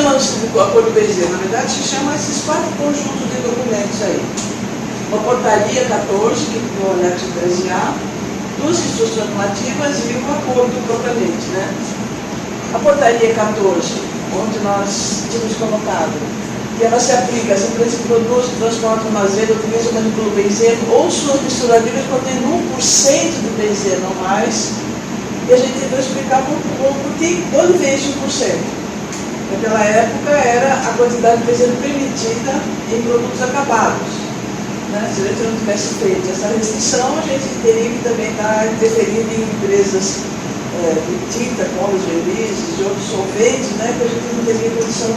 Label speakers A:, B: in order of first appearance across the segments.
A: chama o acordo benzeiro? Na verdade, se chama esses 4 conjuntos de documentos aí. Uma portaria 14, que é o anexo 13A, 2 instruções normativas e um acordo propriamente, né? A portaria 14, onde nós tínhamos colocado, que ela se aplica às empresas que produzem, transportam, armazenam, utilizam, manipulam benzeno ou suas misturadoras contendo 1% de benzeno ou mais. E a gente tentou explicar por que quando vem esse 1%. Naquela época era a quantidade de benzeno permitida em produtos acabados. Né? Se a gente não tivesse feito essa restrição, a gente teria que também estar interferindo em empresas de tinta, como os releases e outros solventes, né? Que a gente não teria condição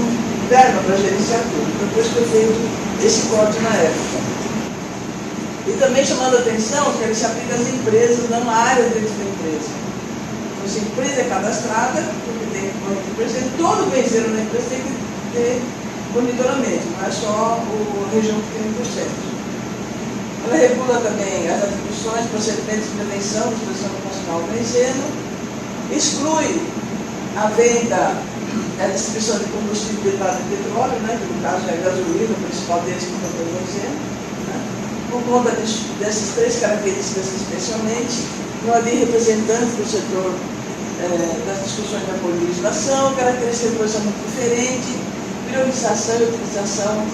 A: interna para gerenciar tudo. Então, por isso foi feito esse corte na época. E também chamando a atenção que ele se aplica às empresas, não à área dentro da empresa. Então, se a empresa é cadastrada, porque tem que presente, todo o benzeno na empresa tem que ter monitoramento, não é só a região que tem 1%. Ela regula também as atribuições, procedimentos de prevenção, disposição nacional do benzeno, exclui a venda, a distribuição de combustível derivado de petróleo, né, que no caso é a gasolina, o principal deles que está pelo benzeno. Né. Por conta dessas 3 características especialmente, não havia representante do setor das discussões da legislação, característica de posição muito diferente, priorização e utilização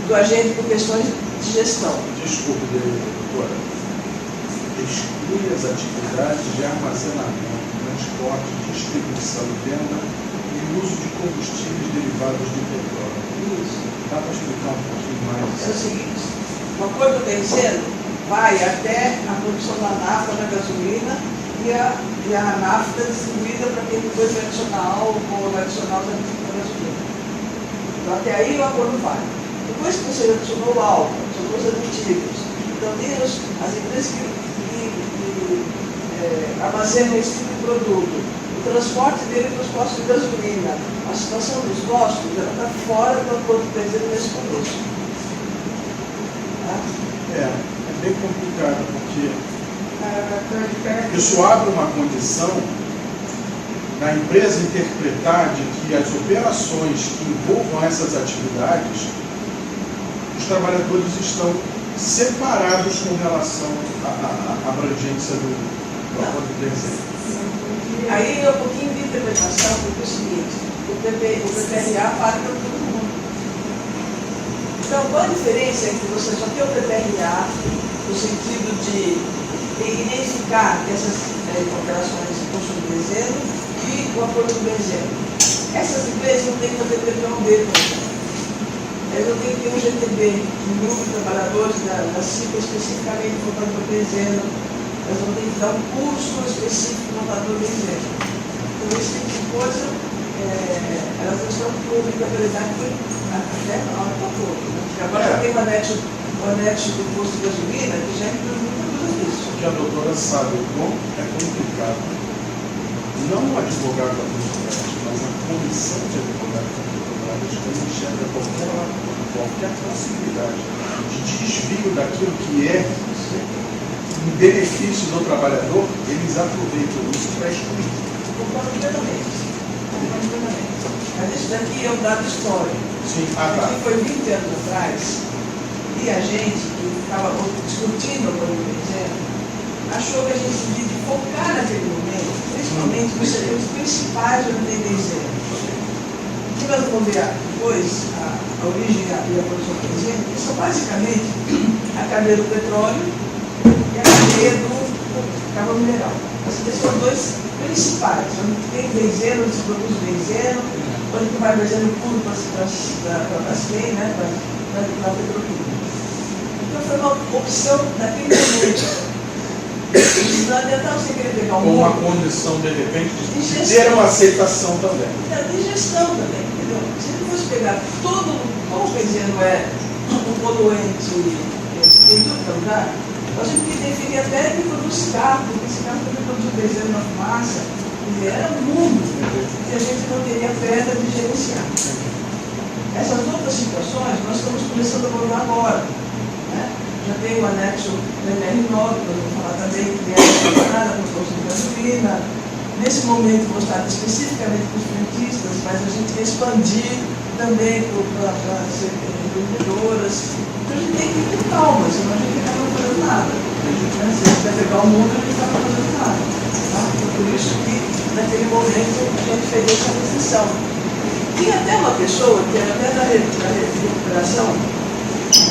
A: do agente por questões de gestão.
B: Desculpe, doutora. Exclui as atividades de armazenamento, transporte, distribuição, venda e uso de combustíveis derivados de petróleo.
A: Isso.
B: Dá para explicar um pouquinho mais?
A: É o seguinte, o acordo benzeno vai até a produção da nafta da gasolina e a nafta distribuída para quem depois vai adicionar álcool ou vai adicionar da gasolina. Então até aí o acordo vai. Depois que você adicionou o álcool, adicionou os aditivos, então tem as empresas que armazenam esse tipo de produto, o transporte dele para os postos de gasolina, a situação dos postos, ela está fora do acordo de benzeno nesse contexto. Tá?
B: É bem complicado, porque isso abre uma condição da empresa interpretar de que as operações que envolvam essas atividades, os trabalhadores estão separados com relação à abrangência do acordo de benzeno.
A: Aí é um pouquinho de interpretação, porque é o seguinte, o PPRA vale para todo mundo. Então, qual a diferença entre você só ter o PPRA, no sentido de identificar que essas operações possuem benzeno e o acordo do benzeno? Essas empresas não têm que fazer PPRA. Eles não têm que ter um GTB, um grupo de trabalhadores da CIPA especificamente voltado para benzeno. Elas vão ter que dar um curso específico voltado para benzeno. Então, esse tipo de coisa, elas não estão públicas, na verdade, até na hora do acordo. Agora já tem o anexo do posto de gasolina, que já inclui muita coisa disso.
B: Que a doutora sabe o quão é complicado. Não o advogado da Petrobras, mas a comissão de advogados da Petrobras, que enxerga qualquer possibilidade de desvio daquilo que é em benefício do trabalhador, eles aproveitam isso para excluir.
A: Concordo plenamente. Mas isso daqui é um dado histórico.
B: Sim,
A: Aqui foi 20 anos atrás, e a gente que estava discutindo o acordo do benzeno, achou que a gente devia focar naquele momento, principalmente nos setores principais onde tem benzeno. O que nós vamos ver depois, a origem e a produção do benzeno, que são basicamente a cadeia do petróleo e a cadeia do carvão mineral. Esses são 2 principais, onde tem benzeno, onde se produz benzeno, onde vai benzeno puro para as quem, né, para a petroquímica. Então foi uma opção naquele momento. Não adianta você querer pegar um
B: com uma
A: outro,
B: condição, de repente, de ter uma aceitação também.
A: de gestão também, entendeu? Se ele fosse pegar todo, como o benzeno é um poluente em todo lugar, nós temos que definir até que produz cigarro, porque cigarro também produz benzeno na fumaça. Era um mundo que a gente não teria perda de gerenciar. Essas outras situações nós estamos começando a abordar agora. Né? Já tem o anexo do NR9, que nós vamos falar também, que é separada com os postos de gasolina, nesse momento voltado especificamente para os frentistas, mas a gente quer expandir também para as empreendedoras. Então a gente tem que ir com calma, senão a gente acaba não fazendo nada. Se a gente quer pegar o mundo, a gente não está fazendo nada. Tá? Por isso que, naquele momento, a gente fez essa restrição. Tinha até uma pessoa, que era até da recuperação,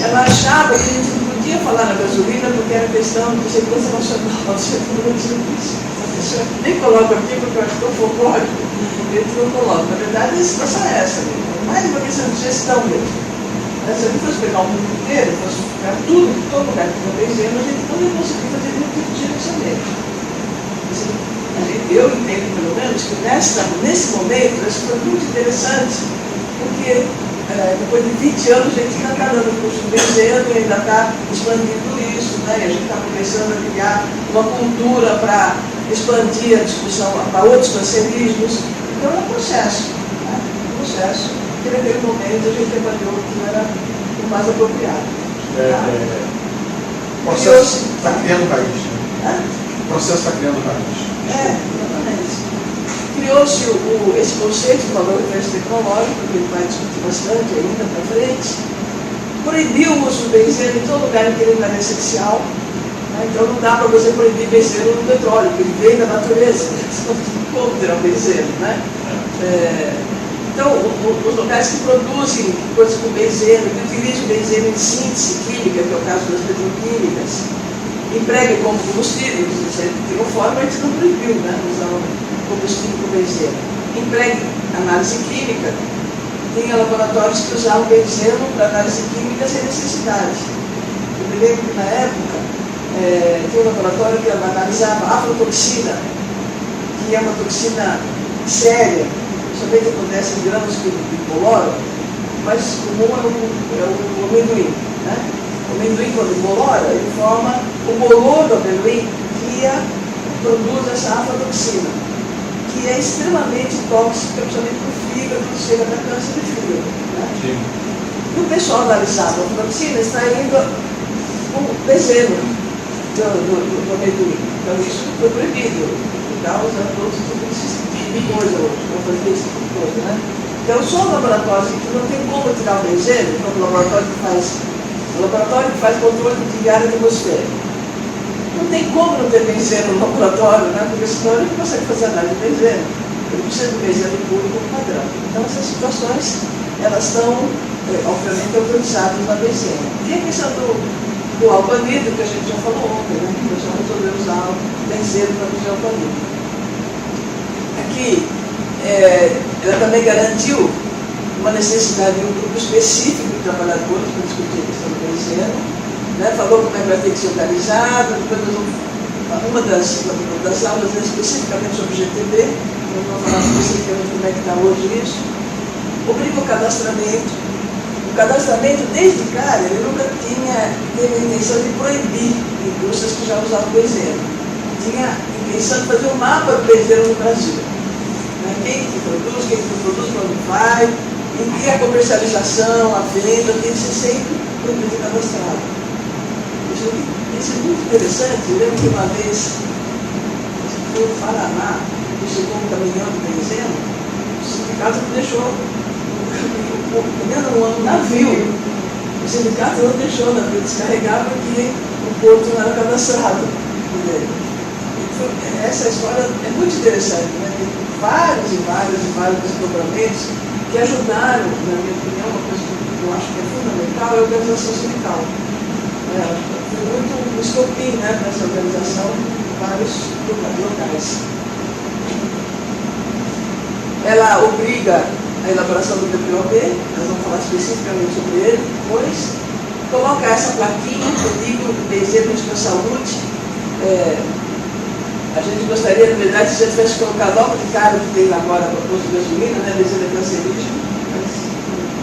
A: ela achava que a gente não podia falar na gasolina porque era questão de segurança nacional, de segurança nacional. Nem coloco aqui porque eu acho que eu folclórico, eles não colocam. Na verdade, a situação é essa mesmo. Mais uma questão de gestão mesmo. Se a gente fosse pegar o mundo inteiro, fosse pegar tudo, todo lugar que está dizendo, a gente não ia conseguir fazer nenhum tipo de gerenciamento. Eu entendo, pelo menos, que nesse momento, isso foi muito interessante, porque depois de 20 anos a gente ainda está dando curso de benzeno e ainda está expandindo isso, né? E a gente está começando a criar uma cultura para expandir a discussão para outros cancerismos. Então é um processo, né? Um processo que naquele momento a gente avaliou que era o mais apropriado.
B: O processo está criando raiz. O processo está criando raiz.
A: Exatamente. Criou-se esse conceito de valor referência tecnológico, que ele vai discutir bastante ainda para frente. Proibiu o uso do benzeno em todo lugar em que ele não era essencial. Né? Então não dá para você proibir benzeno no petróleo, porque ele vem da natureza. Como terá o benzeno, né? Então, os locais que produzem coisas com benzeno, que utilizam benzeno em síntese química, que é o caso das petroquímicas, empreguem como combustível, de uma forma a gente não proibiu, né, usar combustível com benzeno. Empregue análise química. Tinha laboratórios que usavam benzeno para análise química sem necessidade. Eu me lembro que na época tinha um laboratório que analisava aflatoxina, que é uma toxina séria, somente acontece em grãos de boloro, mas comum é o amendoim. Né? O amendoim, quando bolora, ele forma o bolor do amendoim que produz essa aflatoxina, que é extremamente tóxica, principalmente para o fígado, que chega a dar câncer de fígado. Né? E o pessoal analisava a aflatoxina extraindo o benzeno do amendoim. Então isso foi proibido. Está usando todos os tipos de coisa hoje, para fazer esse tipo de coisa. Né? Então só o laboratório que não tem como tirar o benzeno, como o laboratório que faz controle de ar atmosférico. Não tem como não ter benzeno no laboratório, né? Porque senão ele não consegue fazer análise de benzeno. Ele precisa do benzeno puro como padrão. Então essas situações, elas estão, obviamente, autorizadas na benzeno. E a questão do álcool anidro, que a gente já falou ontem, né? Que o pessoal resolveu usar o benzeno para fazer álcool anidro. Aqui, ela também garantiu uma necessidade de um grupo específico de trabalhadores para discutir a questão do benzeno, né? Falou como é que vai ter que ser organizado, depois uma das aulas é especificamente sobre GTB, nós vamos falar especificamente como é que está hoje isso. Obriga o cadastramento. O cadastramento, desde cara, ele nunca teve a intenção de proibir indústrias que já usavam benzeno. Tinha a intenção de fazer um mapa do benzeno no Brasil. Né? Quem que produz, para onde vai, e a comercialização, a venda, tem que ser sempre proibido e cadastrado. Isso é muito interessante. Eu lembro que uma vez, foi no Paraná, chegou um caminhão de benzeno, o sindicato não deixou um navio. O sindicato não deixou o navio descarregar porque o porto não era cadastrado. Essa história é muito interessante, né? Tem vários desdobramentos que ajudaram, na minha opinião, uma coisa que eu acho que é fundamental, é a organização sindical. Foi muito um estopim, né, para essa organização em vários locais. Ela obriga a elaboração do DPOB, nós vamos falar especificamente sobre ele depois, coloca essa plaquinha, perigo do benzeno para a saúde. A gente gostaria, na verdade, se a gente tivesse colocado logo de cara o que tem agora para o posto de gasolina, né, benzeno é cancerígeno, mas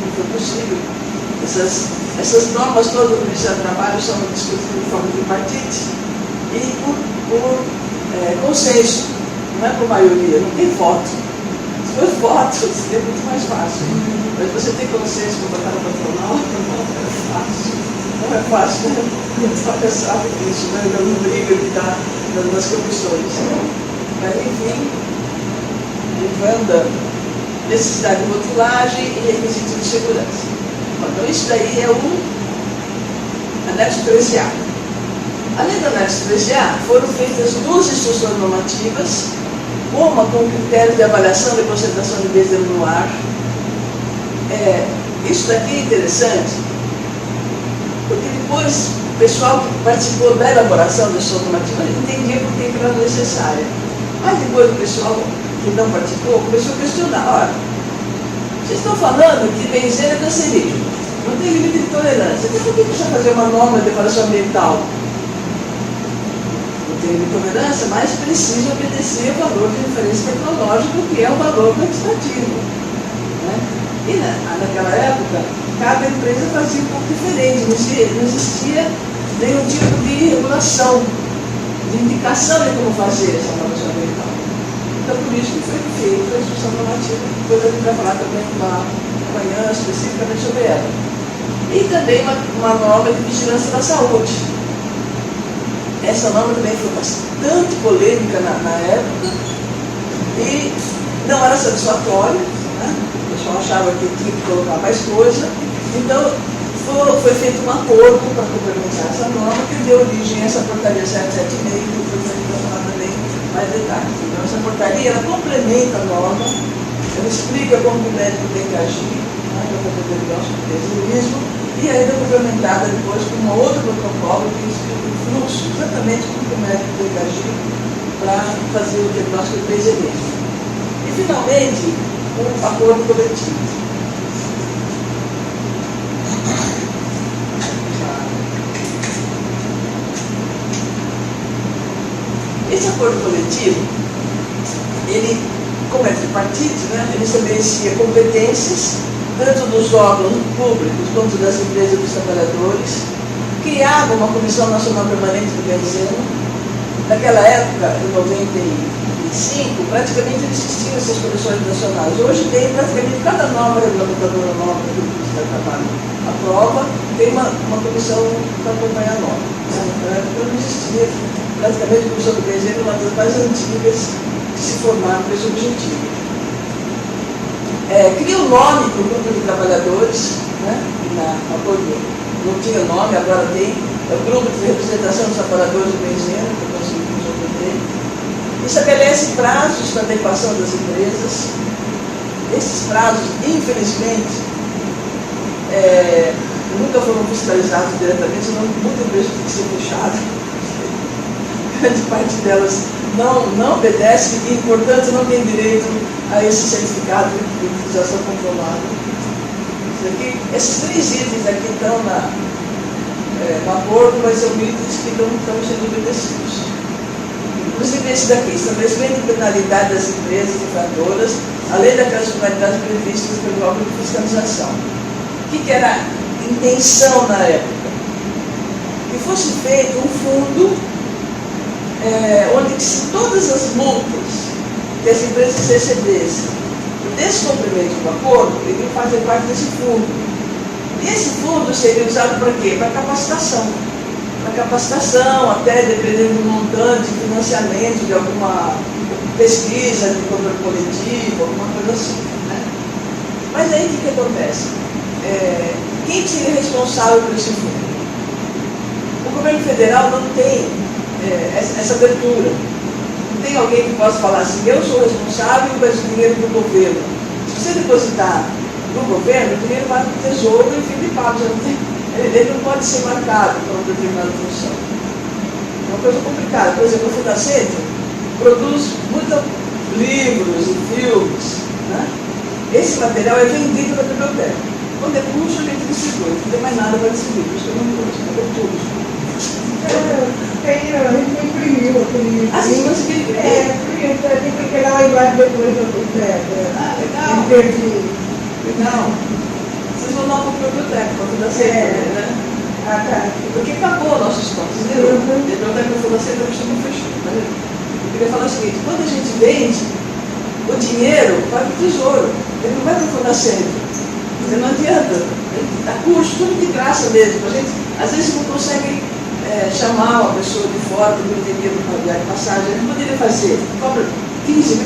A: não foi possível. Essas normas todas do Ministério do Trabalho são discutidas de forma tripartite e por consenso, não é por maioria, não tem voto. Se for voto, seria muito mais fácil. Mas você tem consenso para botar na patronal, não é fácil. Não é fácil, né? Só já sabe disso, né? Não briga que está nas comissões. enfim, ele vai andando. Necessidade de rotulagem e requisitos de segurança. Então, isso daí é o anexo 3A. Além do anexo 3A, foram feitas 2 instruções normativas, uma com critério de avaliação de concentração de benzeno no ar. Isso daqui é interessante, porque depois o pessoal que participou da elaboração da instrução normativa entendia por que era necessária. Mas depois o pessoal que não participou começou a questionar: olha, vocês estão falando que benzeno é cancerígeno, não tem limite de tolerância, então por que precisa fazer uma norma de avaliação ambiental? Não tem limite de tolerância, mas precisa obedecer ao valor de referência tecnológico, que é o valor legislativo, né? E naquela época, cada empresa fazia um pouco diferente, não existia nenhum tipo de regulação, de indicação de como fazer essa avaliação ambiental. Então, por isso que foi feita a instrução normativa, depois a gente vai falar também amanhã especificamente sobre ela. E também uma norma de vigilância da saúde. Essa norma também foi bastante polêmica na época e não era satisfatória, né? O pessoal achava que tinha que colocar mais coisa. Então, foi feito um acordo para complementar essa norma que deu origem a essa portaria 776, que foi feita para falar também mais detalhes. Então, essa portaria, ela complementa a norma, ela explica como o médico tem que agir, né, para fazer o diagnóstico de terrorismo, e ainda complementada depois com um outro protocolo que explica o fluxo, exatamente como o médico tem que agir para fazer o diagnóstico de terrorismo. E, finalmente, um acordo coletivo. Esse acordo coletivo, ele, como é tripartite, né, ele estabelecia competências, tanto dos órgãos públicos quanto das empresas e dos trabalhadores, criava uma Comissão Nacional Permanente do Benzeno. Naquela época, em 95, praticamente não existiam essas comissões nacionais. Hoje tem praticamente cada norma regulamentadora nova que o Ministério do Trabalho aprova, tem uma comissão para acompanhar a norma. Naquela época não existia. Praticamente a Comissão do Benzeno é uma das mais antigas que se formaram com esse objetivo. Cria um nome para o grupo de trabalhadores, né? Na acordo não tinha nome, agora tem, é o grupo de representação dos trabalhadores do benzeno, que eu consegui resolver. Estabelece prazos para adequação das empresas. Esses prazos, infelizmente, nunca foram fiscalizados diretamente, senão muita empresa tem que ser fechada. Grande parte delas não obedece e, portanto, não tem direito a esse certificado de utilização comprovada. Esses 3 itens aqui estão no acordo, mas são itens que não estão sendo obedecidos. Inclusive esse daqui, estabelecimento de penalidade das empresas infratoras, além daquelas penalidades previstas pelo órgão de fiscalização. O que era a intenção na época? Que fosse feito um fundo onde se todas as multas que as empresas recebessem por descumprimento do acordo, iriam fazer parte desse fundo. E esse fundo seria usado para quê? Para capacitação. Para capacitação, até dependendo do montante, financiamento de alguma pesquisa de controle coletivo, alguma coisa assim. Né? Mas aí o que acontece? Quem seria responsável por esse fundo? O governo federal não tem essa abertura. Não tem alguém que possa falar assim: eu sou responsável, mas o dinheiro do governo. Se você depositar no governo, o dinheiro vai para o tesouro e fica de pago. Ele não pode ser marcado para uma determinada função. É uma coisa complicada. Por exemplo, o Fundacentro produz muitos livros e filmes. Né? Esse material é vendido na biblioteca. Quando é curso, a gente distribui. Não tem mais nada para distribuir. Por isso que eu não trouxe. Cadê tudo?
C: A gente imprimiu aquele.
A: Ah, vocês conseguiram imprimir?
C: Tem que pegar lá embaixo depois do entrega.
A: Legal.
C: Perdi.
A: Legal. Vocês vão dar uma biblioteca para a Fundacentro, né?
C: Ah, tá.
A: Porque acabou o nosso estoque, entendeu? A biblioteca da Fundacentro costuma fechar. Eu queria falar o seguinte: quando a gente vende, o dinheiro vai para o tesouro, ele não vai para o Fundacentro. Não adianta. A custo, tudo de graça mesmo. A gente, às vezes, não consegue chamar uma pessoa de fora que não teria uma viagem de passagem, a gente poderia fazer, cobra 15, 20%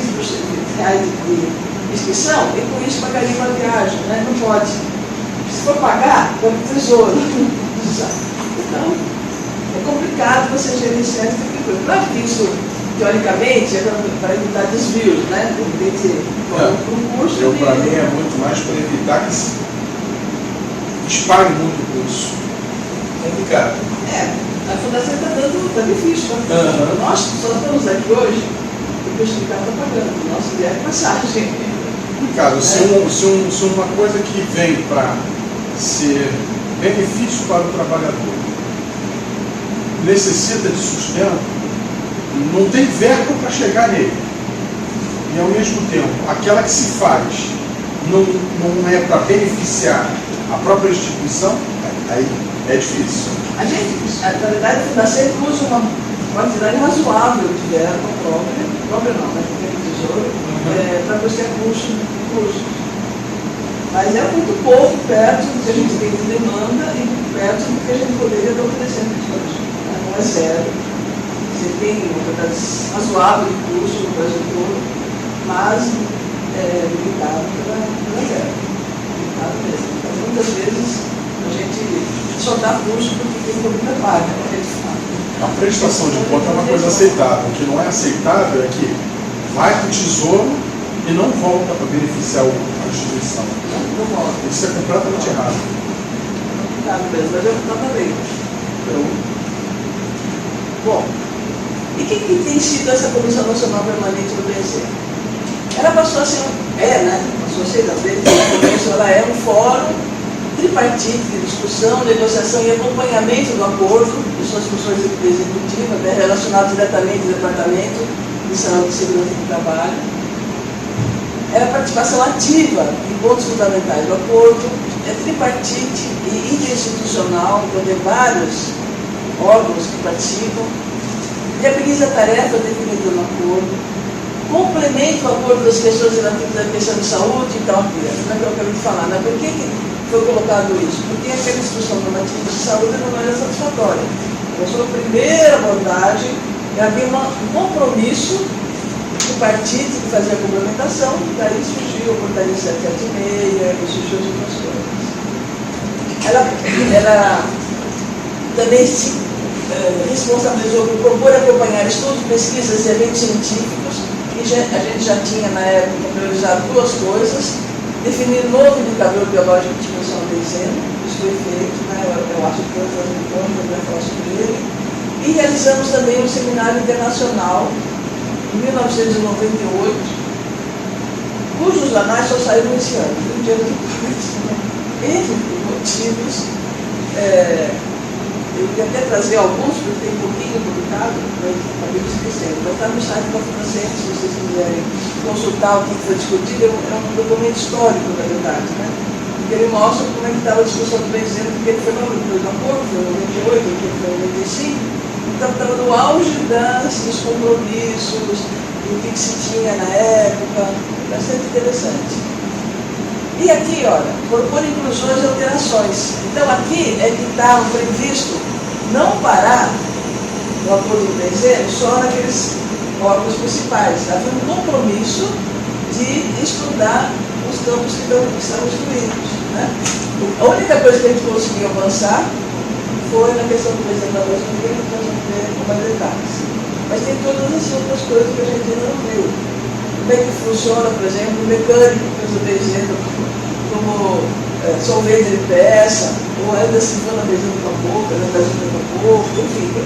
A: reais de inscrição e com isso pagaria uma viagem, né? Não pode. Se for pagar, é um tesouro. Então, é complicado você gerenciar esse tipo de coisa. Claro que isso, teoricamente, é para evitar desvios, né? De repente, um curso.
B: Para mim é muito mais para evitar que se dispare muito o curso. Complicado.
A: A fundação está difícil. Nós só estamos aqui hoje porque o sindicato está pagando. O nosso viagem é passagem.
B: Complicado. Se uma coisa que vem para ser benefício para o trabalhador necessita de sustento, não tem verbo para chegar nele. E ao mesmo tempo, aquela que se faz não é para beneficiar a própria instituição, aí é difícil.
A: A gente, na verdade, a Fundação usa uma quantidade razoável de verba própria não, mas tem tesouro, para você cursos. Mas é muito pouco perto do que a gente tem de demanda e perto do que a gente poderia estar oferecendo de hoje. Não é zero. Você tem uma quantidade razoável de curso no Brasil todo, mas limitado pela verba. Limitado mesmo. Então, muitas vezes a gente só dá curso porque tem muita paga,
B: A prestação de conta é uma coisa aceitável. O que não é aceitável é que vai para o tesouro e não volta para beneficiar a instituição.
A: Não volta.
B: Isso é completamente errado.
A: Complicado mesmo, mas eu não falei. Então, bom, e o que tem sido essa Comissão Nacional Permanente do BNC? Ela passou a ser, passou a ser, ela é um fórum tripartite de discussão, negociação e acompanhamento do acordo de suas funções executivas, relacionadas diretamente ao Departamento de Saúde e Segurança do Trabalho. Era participação ativa em pontos fundamentais do acordo, é tripartite e interinstitucional, então tem vários órgãos que participam, viabiliza tarefas definidas no acordo, complementa o acordo das questões relativas à questão de saúde e tal, que eu acabei de falar, né? Por que foi colocado isso? Porque aquela instrução normativa de saúde não era satisfatória. Então, a sua primeira abordagem havia um compromisso do partido de fazer a complementação, daí surgiu a portaria 776 e surgiu as outras coisas. Ela também se responsabilizou por propor acompanhar estudos, pesquisas e eventos científicos, e a gente já tinha na época priorizado duas coisas: definir um novo indicador biológico de exposição ao benzeno, isso foi feito, né? Eu acho que todas as reuniões vai falar sobre ele, e realizamos também um seminário internacional em 1998, cujos anais só saíram esse ano, um dia depois, entre motivos. Eu queria até trazer alguns, porque tem um pouquinho publicado, mas acabei esquecendo. Mas está no site da Fundação, se vocês quiserem consultar o que foi discutido, é um documento histórico, na verdade, né? Porque ele mostra como é que estava a discussão do benzeno, porque ele foi no acordo, foi em 98, ele foi em 95, então estava no auge dos compromissos, do que se tinha na época, bastante interessante. E aqui, olha, propor inclusões e alterações. Então aqui é que está previsto não parar no acordo do benzeno só naqueles órgãos principais. Havia um compromisso de estudar os campos que estão excluídos. Né? A única coisa que a gente conseguiu avançar foi na questão do benzeno da voz que nós vamos ver com mais detalhes. Mas tem todas as outras coisas que a gente ainda não viu. Como é que funciona, por exemplo, o mecânico que usa benzeno como solvente de peça, ou ainda se fala benzeno com a boca, ainda com a boca, enfim, tem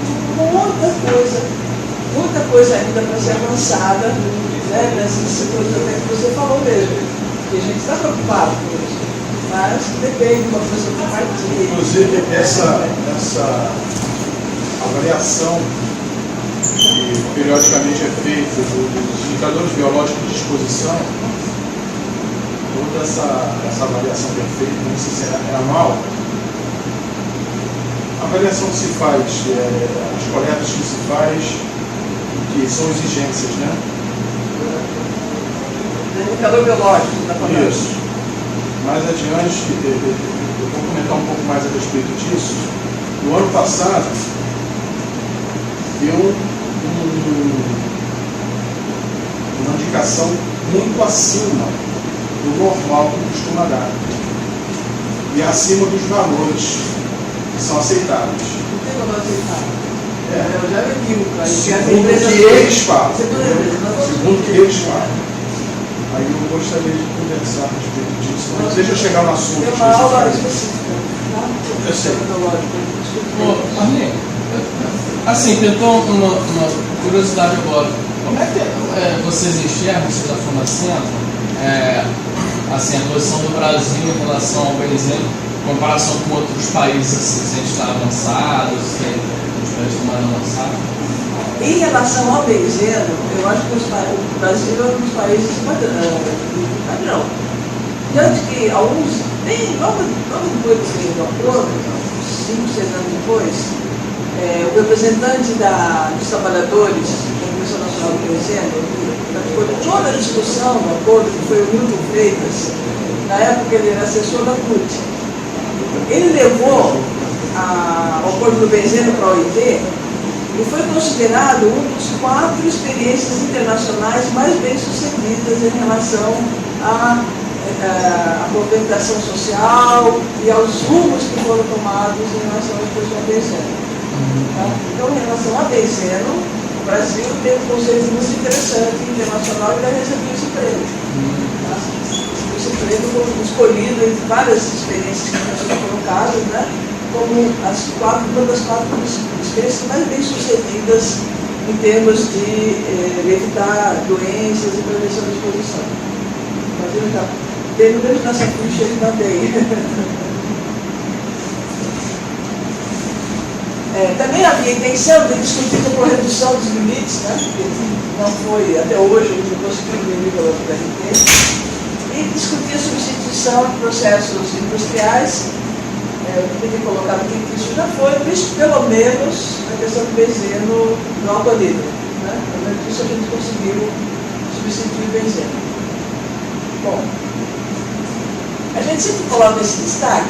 A: muita coisa ainda para ser avançada, né, nessas coisas até que você falou mesmo, que a gente está preocupado com isso, mas depende de uma pessoa que partilha.
B: Inclusive, essa avaliação que periodicamente é feita dos indicadores biológicos de exposição, toda essa avaliação que é feita, não sei se é anual, a avaliação que se faz, as coletas que se faz, que são exigências, né?
A: Indicador biológico, tá falando?
B: Isso. Mais adiante, eu vou comentar um pouco mais a respeito disso. No ano passado, deu uma indicação muito acima do normal que costuma dar. E acima dos valores que são aceitáveis.
A: Não tem valor aceitável. Eu já vi o cara.
B: Segundo o que eles falam.
A: Segundo
B: o que eles falam. Aí eu gostaria de conversar a respeito disso. Mas deixa eu chegar no assunto.
A: Tem uma aula específica.
B: Eu sei.
D: Marlene, assim, tentou uma curiosidade agora. Como é que vocês enxergam, vocês da Funacentro, assim, a posição do Brasil em relação ao benzeno, em comparação com outros países, assim, se a gente está avançado, se os países estão mais avançados?
A: Em relação ao benzeno, eu acho que o Brasil é um dos países padrão. Tanto que alguns, logo depois do acordo, 5, 6 anos depois, o representante dos trabalhadores da Comissão Nacional do Benzeno, depois de toda a discussão do acordo, que foi o Milton Freitas, na época ele era assessor da CUT, ele levou o acordo do benzeno para a OIT e foi considerado um dos 4 experiências internacionais mais bem-sucedidas em relação à movimentação social e aos rumos que foram tomados em relação à exposição ao benzeno. Tá? Então, em relação a benzeno, o Brasil tem um conceito muito interessante internacional e vai receber esse prêmio. Tá? Esse prêmio foi escolhido entre várias experiências que foram colocadas, né? Como uma das 4 experiências mais bem-sucedidas em termos de evitar doenças e prevenção da exposição. O Brasil está dentro dessa ficha, ele está bem. Também havia intenção de discutir sobre a redução dos limites, né? Que não foi, até hoje, a gente não conseguiu diminuir pela PRT, e discutir a substituição de processos industriais. Eu queria colocar aqui que isso já foi, pelo menos na questão do benzeno no álcool anidro. Né? Pelo menos isso a gente conseguiu substituir o benzeno. Bom, a gente sempre coloca esse destaque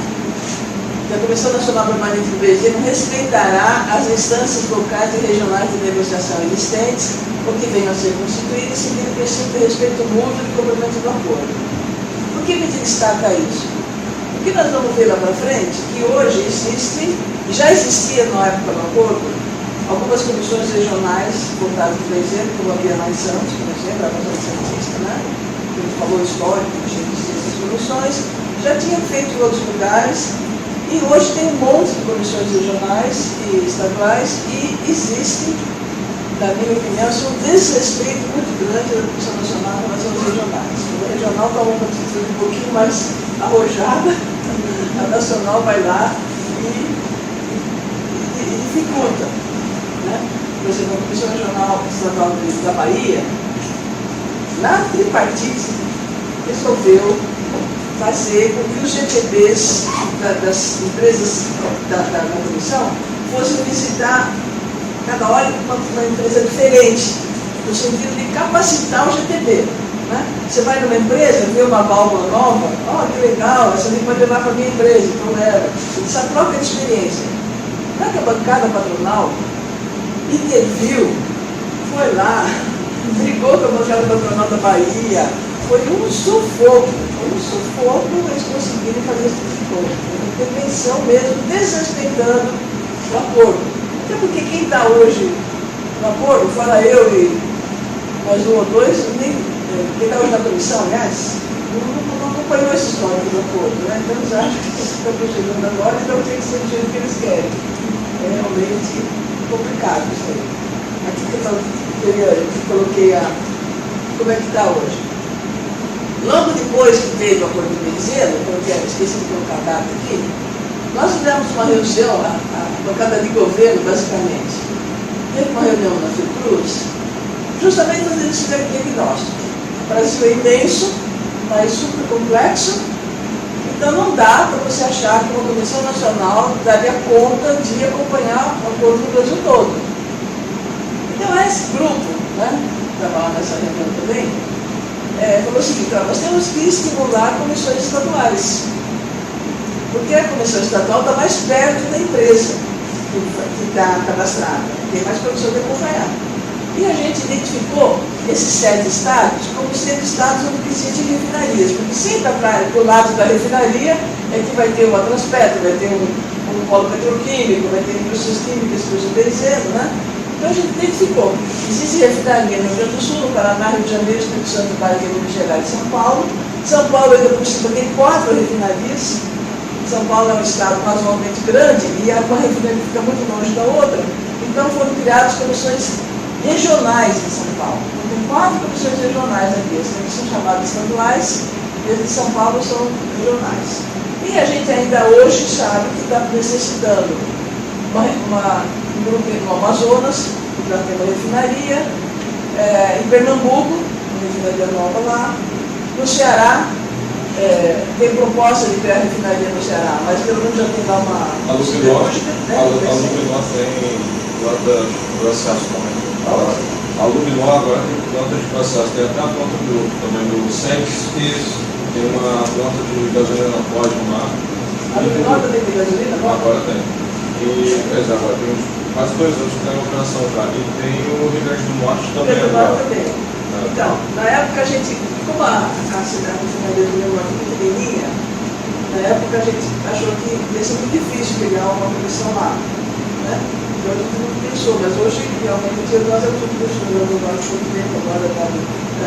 A: que a Comissão Nacional Permanente do Benzeno respeitará as instâncias locais e regionais de negociação existentes ou que venham a ser constituídas, seguindo o princípio de respeito mútuo e cumprimento do acordo. Por que a gente destaca isso? Porque nós vamos ver lá para frente que hoje existe, já existia na época do acordo, algumas comissões regionais voltadas para o benzeno, como havia lá em Santos, por exemplo, a Comissão Santista, né? Tem um valor histórico que existiam essas comissões, já tinha feito em outros lugares. E hoje tem um monte de comissões regionais e estaduais e existe, na minha opinião, um desrespeito muito grande da Comissão Nacional em relação aos regionais. O regional está uma atitude um pouquinho mais arrojada, a nacional vai lá e dificulta. Né? Por exemplo, a Comissão Regional Estadual da Bahia, na tripartite, resolveu fazer com que os GTBs das empresas da comissão fossem visitar cada hora uma empresa diferente, no sentido de capacitar o GTB. Né? Você vai numa empresa, vê uma válvula nova, que legal, essa aí pode levar para a minha empresa, então leva. Essa troca de experiência. Não é que a bancada patronal interviu, foi lá, brigou com a bancada patronal da Bahia, foi um sufoco, eles conseguirem fazer esse tipo de coisa. Uma intervenção mesmo, desrespeitando o acordo. Até porque quem está hoje no acordo, fora eu e mais um ou dois, quem está hoje na comissão, aliás, não acompanhou essa história do acordo, né? Então eles acham que estão procedendo agora, então tem que ser do jeito que eles querem. É realmente complicado isso aí. Aqui que eu coloquei como é que está hoje. Logo depois que teve o acordo de benzeno, porque esqueci de colocar a data aqui, nós fizemos uma reunião, a bancada de governo, basicamente. Teve uma reunião na Fiocruz, justamente fazendo esse diagnóstico. O Brasil é imenso, um país super complexo, então não dá para você achar que uma Comissão Nacional daria conta de acompanhar o acordo do Brasil todo. Então esse grupo, né, que estava lá nessa reunião também, falou o seguinte: nós temos que estimular comissões estaduais, porque a comissão estadual está mais perto da empresa. que está cadastrada, tem mais condição de acompanhar. E a gente identificou esses 7 estados como sendo estados onde existem refinarias, porque sempre do lado da refinaria é que vai ter uma Transpetro, vai ter um polo petroquímico, vai ter indústrias químicas que eu estou dizendo, né? Então a gente identificou. Existe refinaria no Rio Grande do Sul, no Paraná, Rio de Janeiro, Espírito Santo, Bahia, Minas Gerais e São Paulo. São Paulo ainda por cima tem 4 refinarias. São Paulo é um estado razoavelmente grande e uma refinaria fica muito longe da outra. Então foram criadas comissões regionais em São Paulo. Então, tem 4 comissões regionais aqui. As que são chamadas estaduais e as de São Paulo são regionais. E a gente ainda hoje sabe que está necessitando um grupo no Amazonas, para ter uma refinaria, em Pernambuco, uma refinaria nova lá, no Ceará, tem proposta de criar refinaria no Ceará, mas pelo menos já tem lá uma...
E: A Luminor tem processo também. A Luminor agora tem planta de processo, tem até a planta também do SEX, tem uma planta de gasolina Podium lá.
A: A Luminor tem de gasolina?
E: Agora tem. E, agora tem quase 2 anos que tem uma operação já. E tem o Rio Grande do Norte também agora.
A: Então, na época a gente, como a cidade de refinaria do Rio Grande muito pequenininha, na época a gente achou que ia ser muito difícil pegar uma comissão lá, né? Então a gente não pensou, mas hoje realmente nós estamos estudando o nosso movimento agora da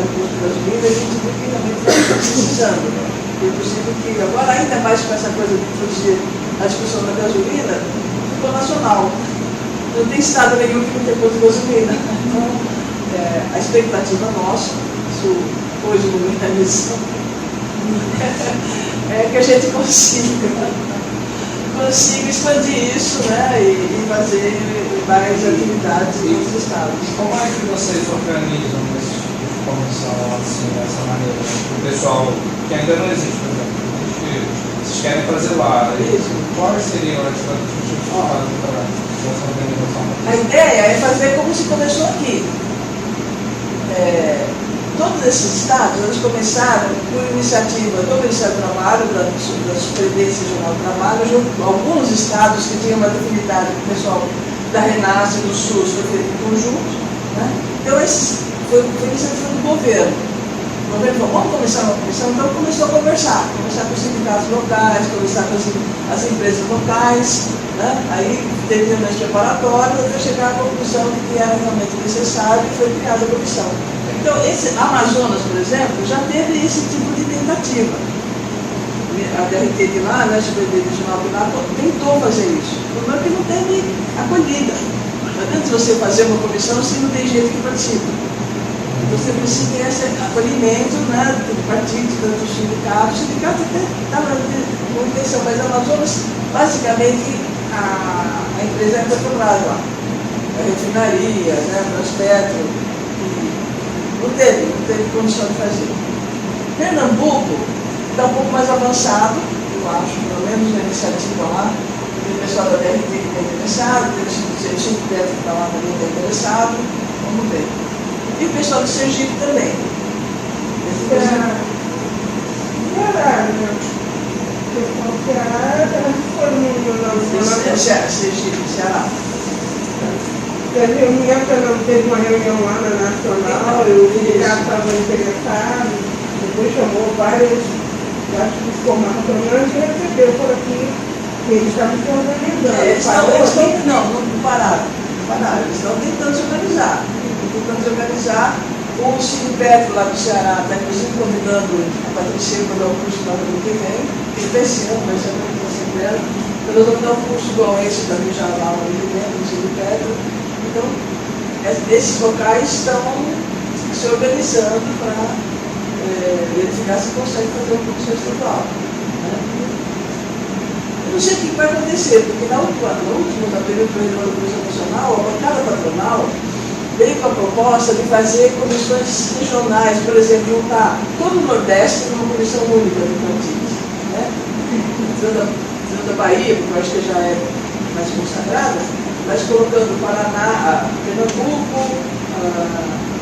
A: indústria brasileira, a gente viu que realmente está precisando, né? É possível que agora, ainda mais com essa coisa de introduzir a discussão da gasolina, ficou nacional. Não tem estado nenhum que não tenha posto gasolina. Então, a expectativa nossa, isso hoje não me realiza, é que a gente consiga expandir isso, né, e fazer várias atividades em outros estados.
F: Como é que vocês organizam esse tipo de comissão assim, dessa maneira? O pessoal que ainda não existe, por exemplo, vocês querem fazer lá, quais seriam as estratégias para essa organização?
A: A ideia é fazer como se começou aqui. Todos esses estados, eles começaram por iniciativa do Ministério do Trabalho, da Superintendência Regional do Trabalho, junto com alguns estados que tinham uma afinidade com o pessoal da Renasce, do SUS, foi feito em conjunto, né? Então, foi iniciativa do governo. O governo falou, vamos começar uma comissão, então começou a conversar com os sindicatos locais, conversar com as empresas locais, né? Aí teve reuniões preparatórias até chegar à conclusão de que era realmente necessário e foi criada a comissão. Então, Amazonas, por exemplo, já teve esse tipo de tentativa. A DRT de lá, né, a Superintendência Regional de lá, tentou fazer isso. O problema é que não teve acolhida. Não adianta você fazer uma comissão se não tem gente que participa. Você precisa ter esse acolhimento, né, do partido, do sindicato. O sindicato até estava com intenção, mas a Amazonas, basicamente, a empresa é Petrobras lá. A refinaria, né, a Transpetro. Não teve condição de fazer. Pernambuco está um pouco mais avançado, eu acho, pelo menos na iniciativa lá. Tem o pessoal da DRT que está interessado, tem o Sindicato que está lá também está interessado. Vamos ver. E o pessoal de Sergipe também.
C: Ceará, né? O Ceará
A: Sergipe, Ceará.
C: teve uma reunião lá na Nacional, e o sindicato estava interessado, depois chamou vários, acho que se formaram pelo menos, e recebeu por aqui, que eles estavam se organizando.
A: Não pararam. Eles estão tentando se organizar. O Sindicato lá do Ceará está inclusive convidando a Patrícia para dar um curso lá no ano que vem, que está esse ano, vai ser muito acelerado. Nós vamos dar um curso igual esse também já lá no ano que vem, no Sindicato. Então, esses locais estão se organizando para verificar se consegue fazer uma comissão estadual. Né? Eu não sei o que vai acontecer, porque na última período do Revolução Nacional, a bancada patronal veio com a proposta de fazer comissões regionais, por exemplo, juntar todo o Nordeste numa comissão única do partido. Né? Tirando a Bahia, porque eu acho que já é mais consagrada, mas colocando o Paraná, Pernambuco,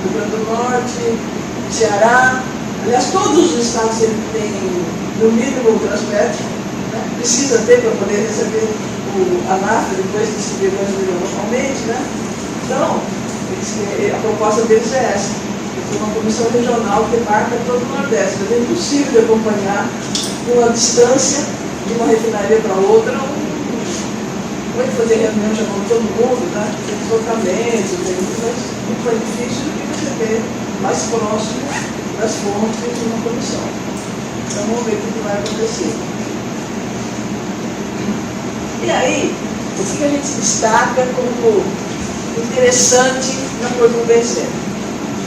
A: Rio Grande do Norte, Ceará. Aliás, todos os estados têm, no mínimo, o Transpetro, né? Precisa ter para poder receber o a NAFTA depois decidiu construir localmente, né? Então, a proposta deles é essa. Tem uma comissão regional que marca todo o Nordeste. Mas é impossível de acompanhar com a distância de uma refinaria para outra. Como é que fazer reunião já com todo mundo, né? Tem deslocamento, mas muito mais difícil do que você ter mais próximo das fontes de uma comissão. Então vamos ver o que vai acontecer. E aí, o que a gente destaca como interessante na Porto do Benzeno?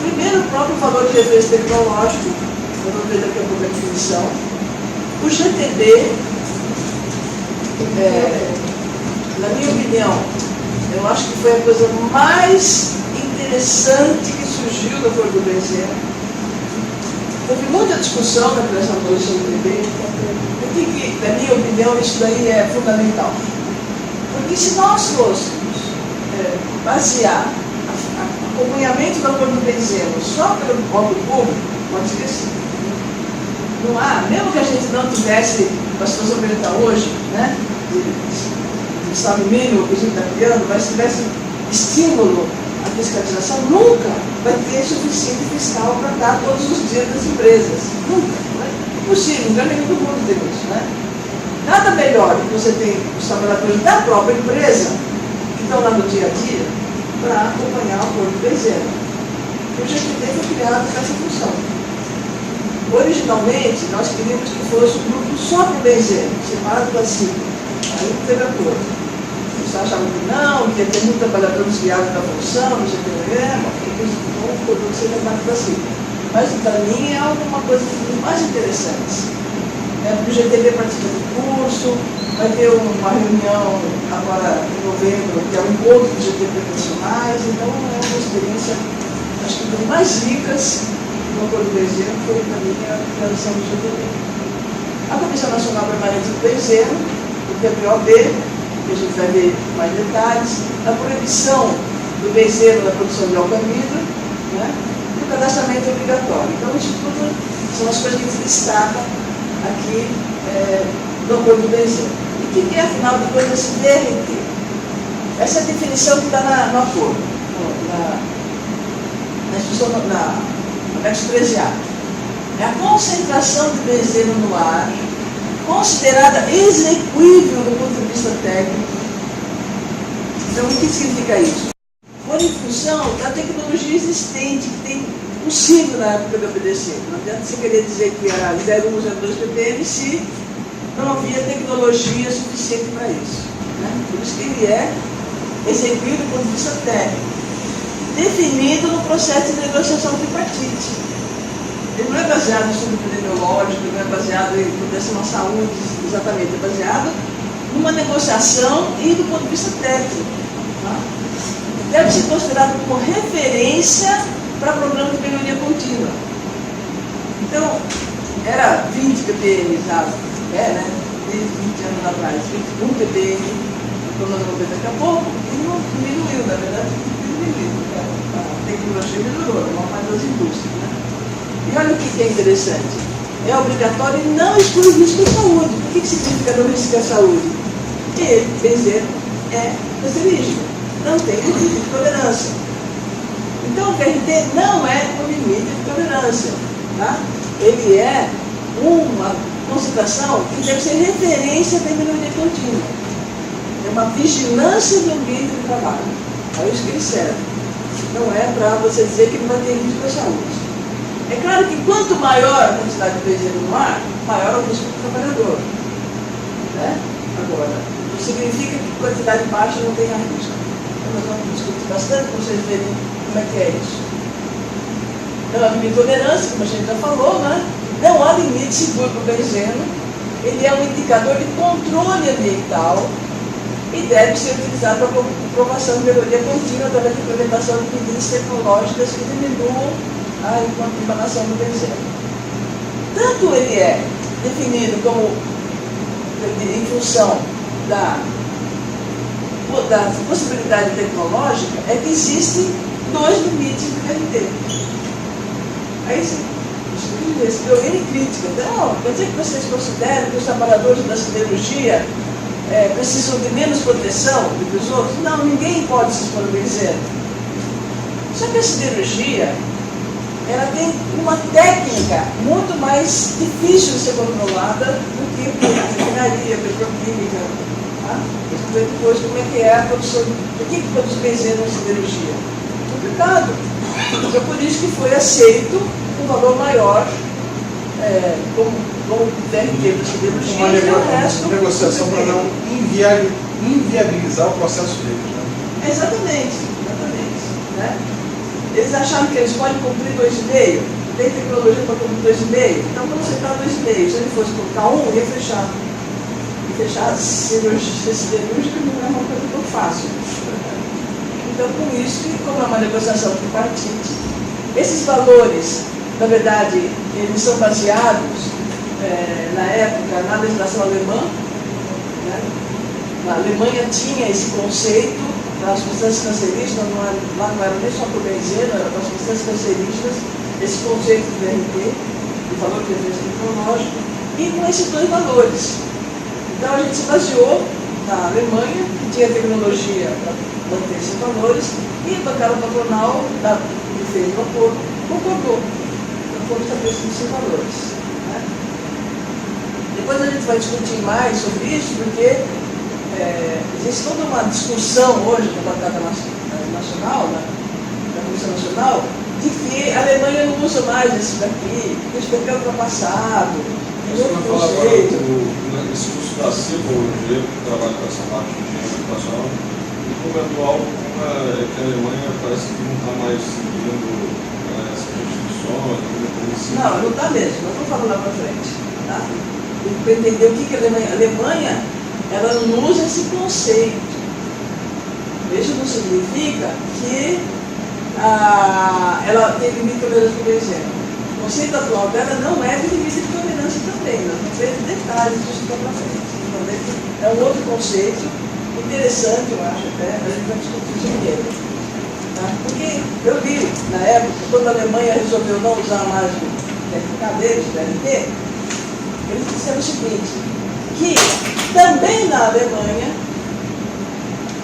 A: Primeiro, o próprio valor de referência tecnológico, eu vou ver daqui a pouco a definição. O GTD, na minha opinião, eu acho que foi a coisa mais interessante que surgiu da Porto do Benzeno. Houve muita discussão na criação do GTD, porque, na minha opinião, isso daí é fundamental. Porque se nós fôssemos basear o acompanhamento da Porto do Benzeno só pelo órgão público, pode esquecer. Não há, mesmo que a gente não tivesse a situação que a gente está hoje, né, de estado mínimo que a gente está criando, mas se tivesse estímulo à fiscalização, nunca vai ter suficiente fiscal para dar todos os dias das empresas. Nunca. Não é impossível, não é nenhum do mundo ter isso. Né? Nada melhor do que você ter os trabalhadores da própria empresa que estão lá no dia a dia para acompanhar o Porto do Benzeno. O GTD foi criado para essa função. Originalmente, nós queríamos que fosse um grupo só para o benzeno, separado da CIP. Aí não teve acordo. Eles achavam que não, que ia ter muito trabalhador desviado da função, não sei o que, porque não podia ser separado da CIP. Mas, para mim, é uma coisa das mais interessantes. O GTD participa do curso, vai ter uma reunião agora em novembro, que é o encontro dos GTD profissionais, então é uma experiência, acho que das mais ricas no Porto do Benzeno, foi para mim a criação do GTD. A Comissão Nacional Permanente do Benzeno, o PPOB, que a gente vai ver mais detalhes, a proibição do benzeno na produção de alcamida, né, e o cadastramento obrigatório. Então, isso tudo são as coisas que a gente destaca aqui do Porto do Benzeno. E o que é, afinal de contas, esse DRT? Essa é a definição que está no acordo, na instrução, na anexo 13A. É a concentração de benzeno no ar, considerada execuível do ponto de vista técnico. Então, o que significa isso? For em função da tecnologia existente, que tem possível na época do OBDC. Não adianta você querer dizer que era 0,1, 0,2 ppm se não havia tecnologia suficiente para isso. Né? Por isso que ele é execuível do ponto de vista técnico, definido no processo de negociação tripartite. Ele não é baseado em estudo epidemiológico, não é baseado em proteção à saúde, exatamente, é baseado numa negociação e do ponto de vista técnico. Tá? Deve ser considerado como referência para programa de melhoria contínua. Então, era 20 ppm, sabe? Né? Desde 20 anos atrás, 21 ppm, quando nós vamos ver daqui a pouco, e não diminuiu, na verdade, diminuiu. A tecnologia melhorou, uma parte das indústrias. Né? E olha o que é interessante. É obrigatório e não exclui risco à saúde. O que significa não risco à saúde? Que benzeno é cancerígeno, não tem limite de tolerância. Então o PRT não é um limite de tolerância. Tá? Ele é uma concentração que deve ser referência da melhoria contínua. É uma vigilância do ambiente de trabalho. É isso que ele serve. Não é para você dizer que não vai ter risco à saúde. É claro que quanto maior a quantidade de benzeno no ar, maior o risco do trabalhador. Né? Agora, não significa que quantidade baixa não tenha risco. Então, nós vamos discutir bastante para vocês verem como é que é isso. Não há limite de tolerância, como a gente já falou, né? Não há limite seguro para o benzeno. Ele é um indicador de controle ambiental e deve ser utilizado para a comprovação de melhoria contínua através da implementação de medidas tecnológicas que diminuam a contaminação do benzeno. Tanto ele é definido como em função da possibilidade tecnológica, é que existem 2 limites de PRT. Aí se recebeu N crítica. Então, quer dizer que vocês consideram que os trabalhadores da siderurgia precisam de menos proteção do que os outros? Não, ninguém pode se expor ao benzeno. Só que a siderurgia, ela tem uma técnica muito mais difícil de ser controlada do que a refinaria, a petroquímica. Tá? Vamos ver depois como é que é a produção. Por que produz benzeno na siderurgia? Complicado. Então, por isso que foi aceito um valor maior como DRT da siderurgia
B: Uma
A: e o resto.
B: negociação para não inviabilizar o processo deles. Né?
A: Exatamente, exatamente. Né? Eles acharam que eles podem cumprir 2,5, tem tecnologia para cumprir 2,5, então vamos aceitar 2,5. Se ele fosse colocar 1, ia fechar. E fechar a siderúrgica não é uma coisa tão fácil. Então, com isso, como é uma negociação tripartite, esses valores, na verdade, eles são baseados, na época, na legislação alemã. Né? A Alemanha tinha esse conceito das substâncias cancerígenas, lá não era nem só por benzeno, era das substâncias cancerígenas, esse conceito do DRT, do valor de referência tecnológico, e com esses dois valores. Então, a gente se baseou na Alemanha, que tinha tecnologia para manter esses valores, e a bancada patronal que fez o acordo concordou. O acordo estabeleceu esses valores. Né? Depois a gente vai discutir mais sobre isso, porque existe toda uma discussão hoje na bancada nacional, na Comissão Nacional, de que a Alemanha não usa mais esse daqui, que isso daqui é ultrapassado, tem outro conceito.
E: Esse curso da CIVA, o Diego, que trabalha com essa parte de engenharia educacional, e comentou algo que a Alemanha parece que não está mais seguindo essas restrições.
A: Não, não está mesmo, nós vamos falar lá para frente. Tá? Para entender o que é a Alemanha, ela não usa esse conceito. Isso não significa que ela tem limite de tolerância por benzeno. O conceito atual dela não é de limite de tolerância também. Nós vamos ver detalhes disso para frente. Então, é um outro conceito interessante, eu acho até, a gente vai discutir sobre ele. Tá? Porque eu li, na época, quando a Alemanha resolveu não usar mais o TRK deles, o DRT, eles disseram o seguinte, que também na Alemanha,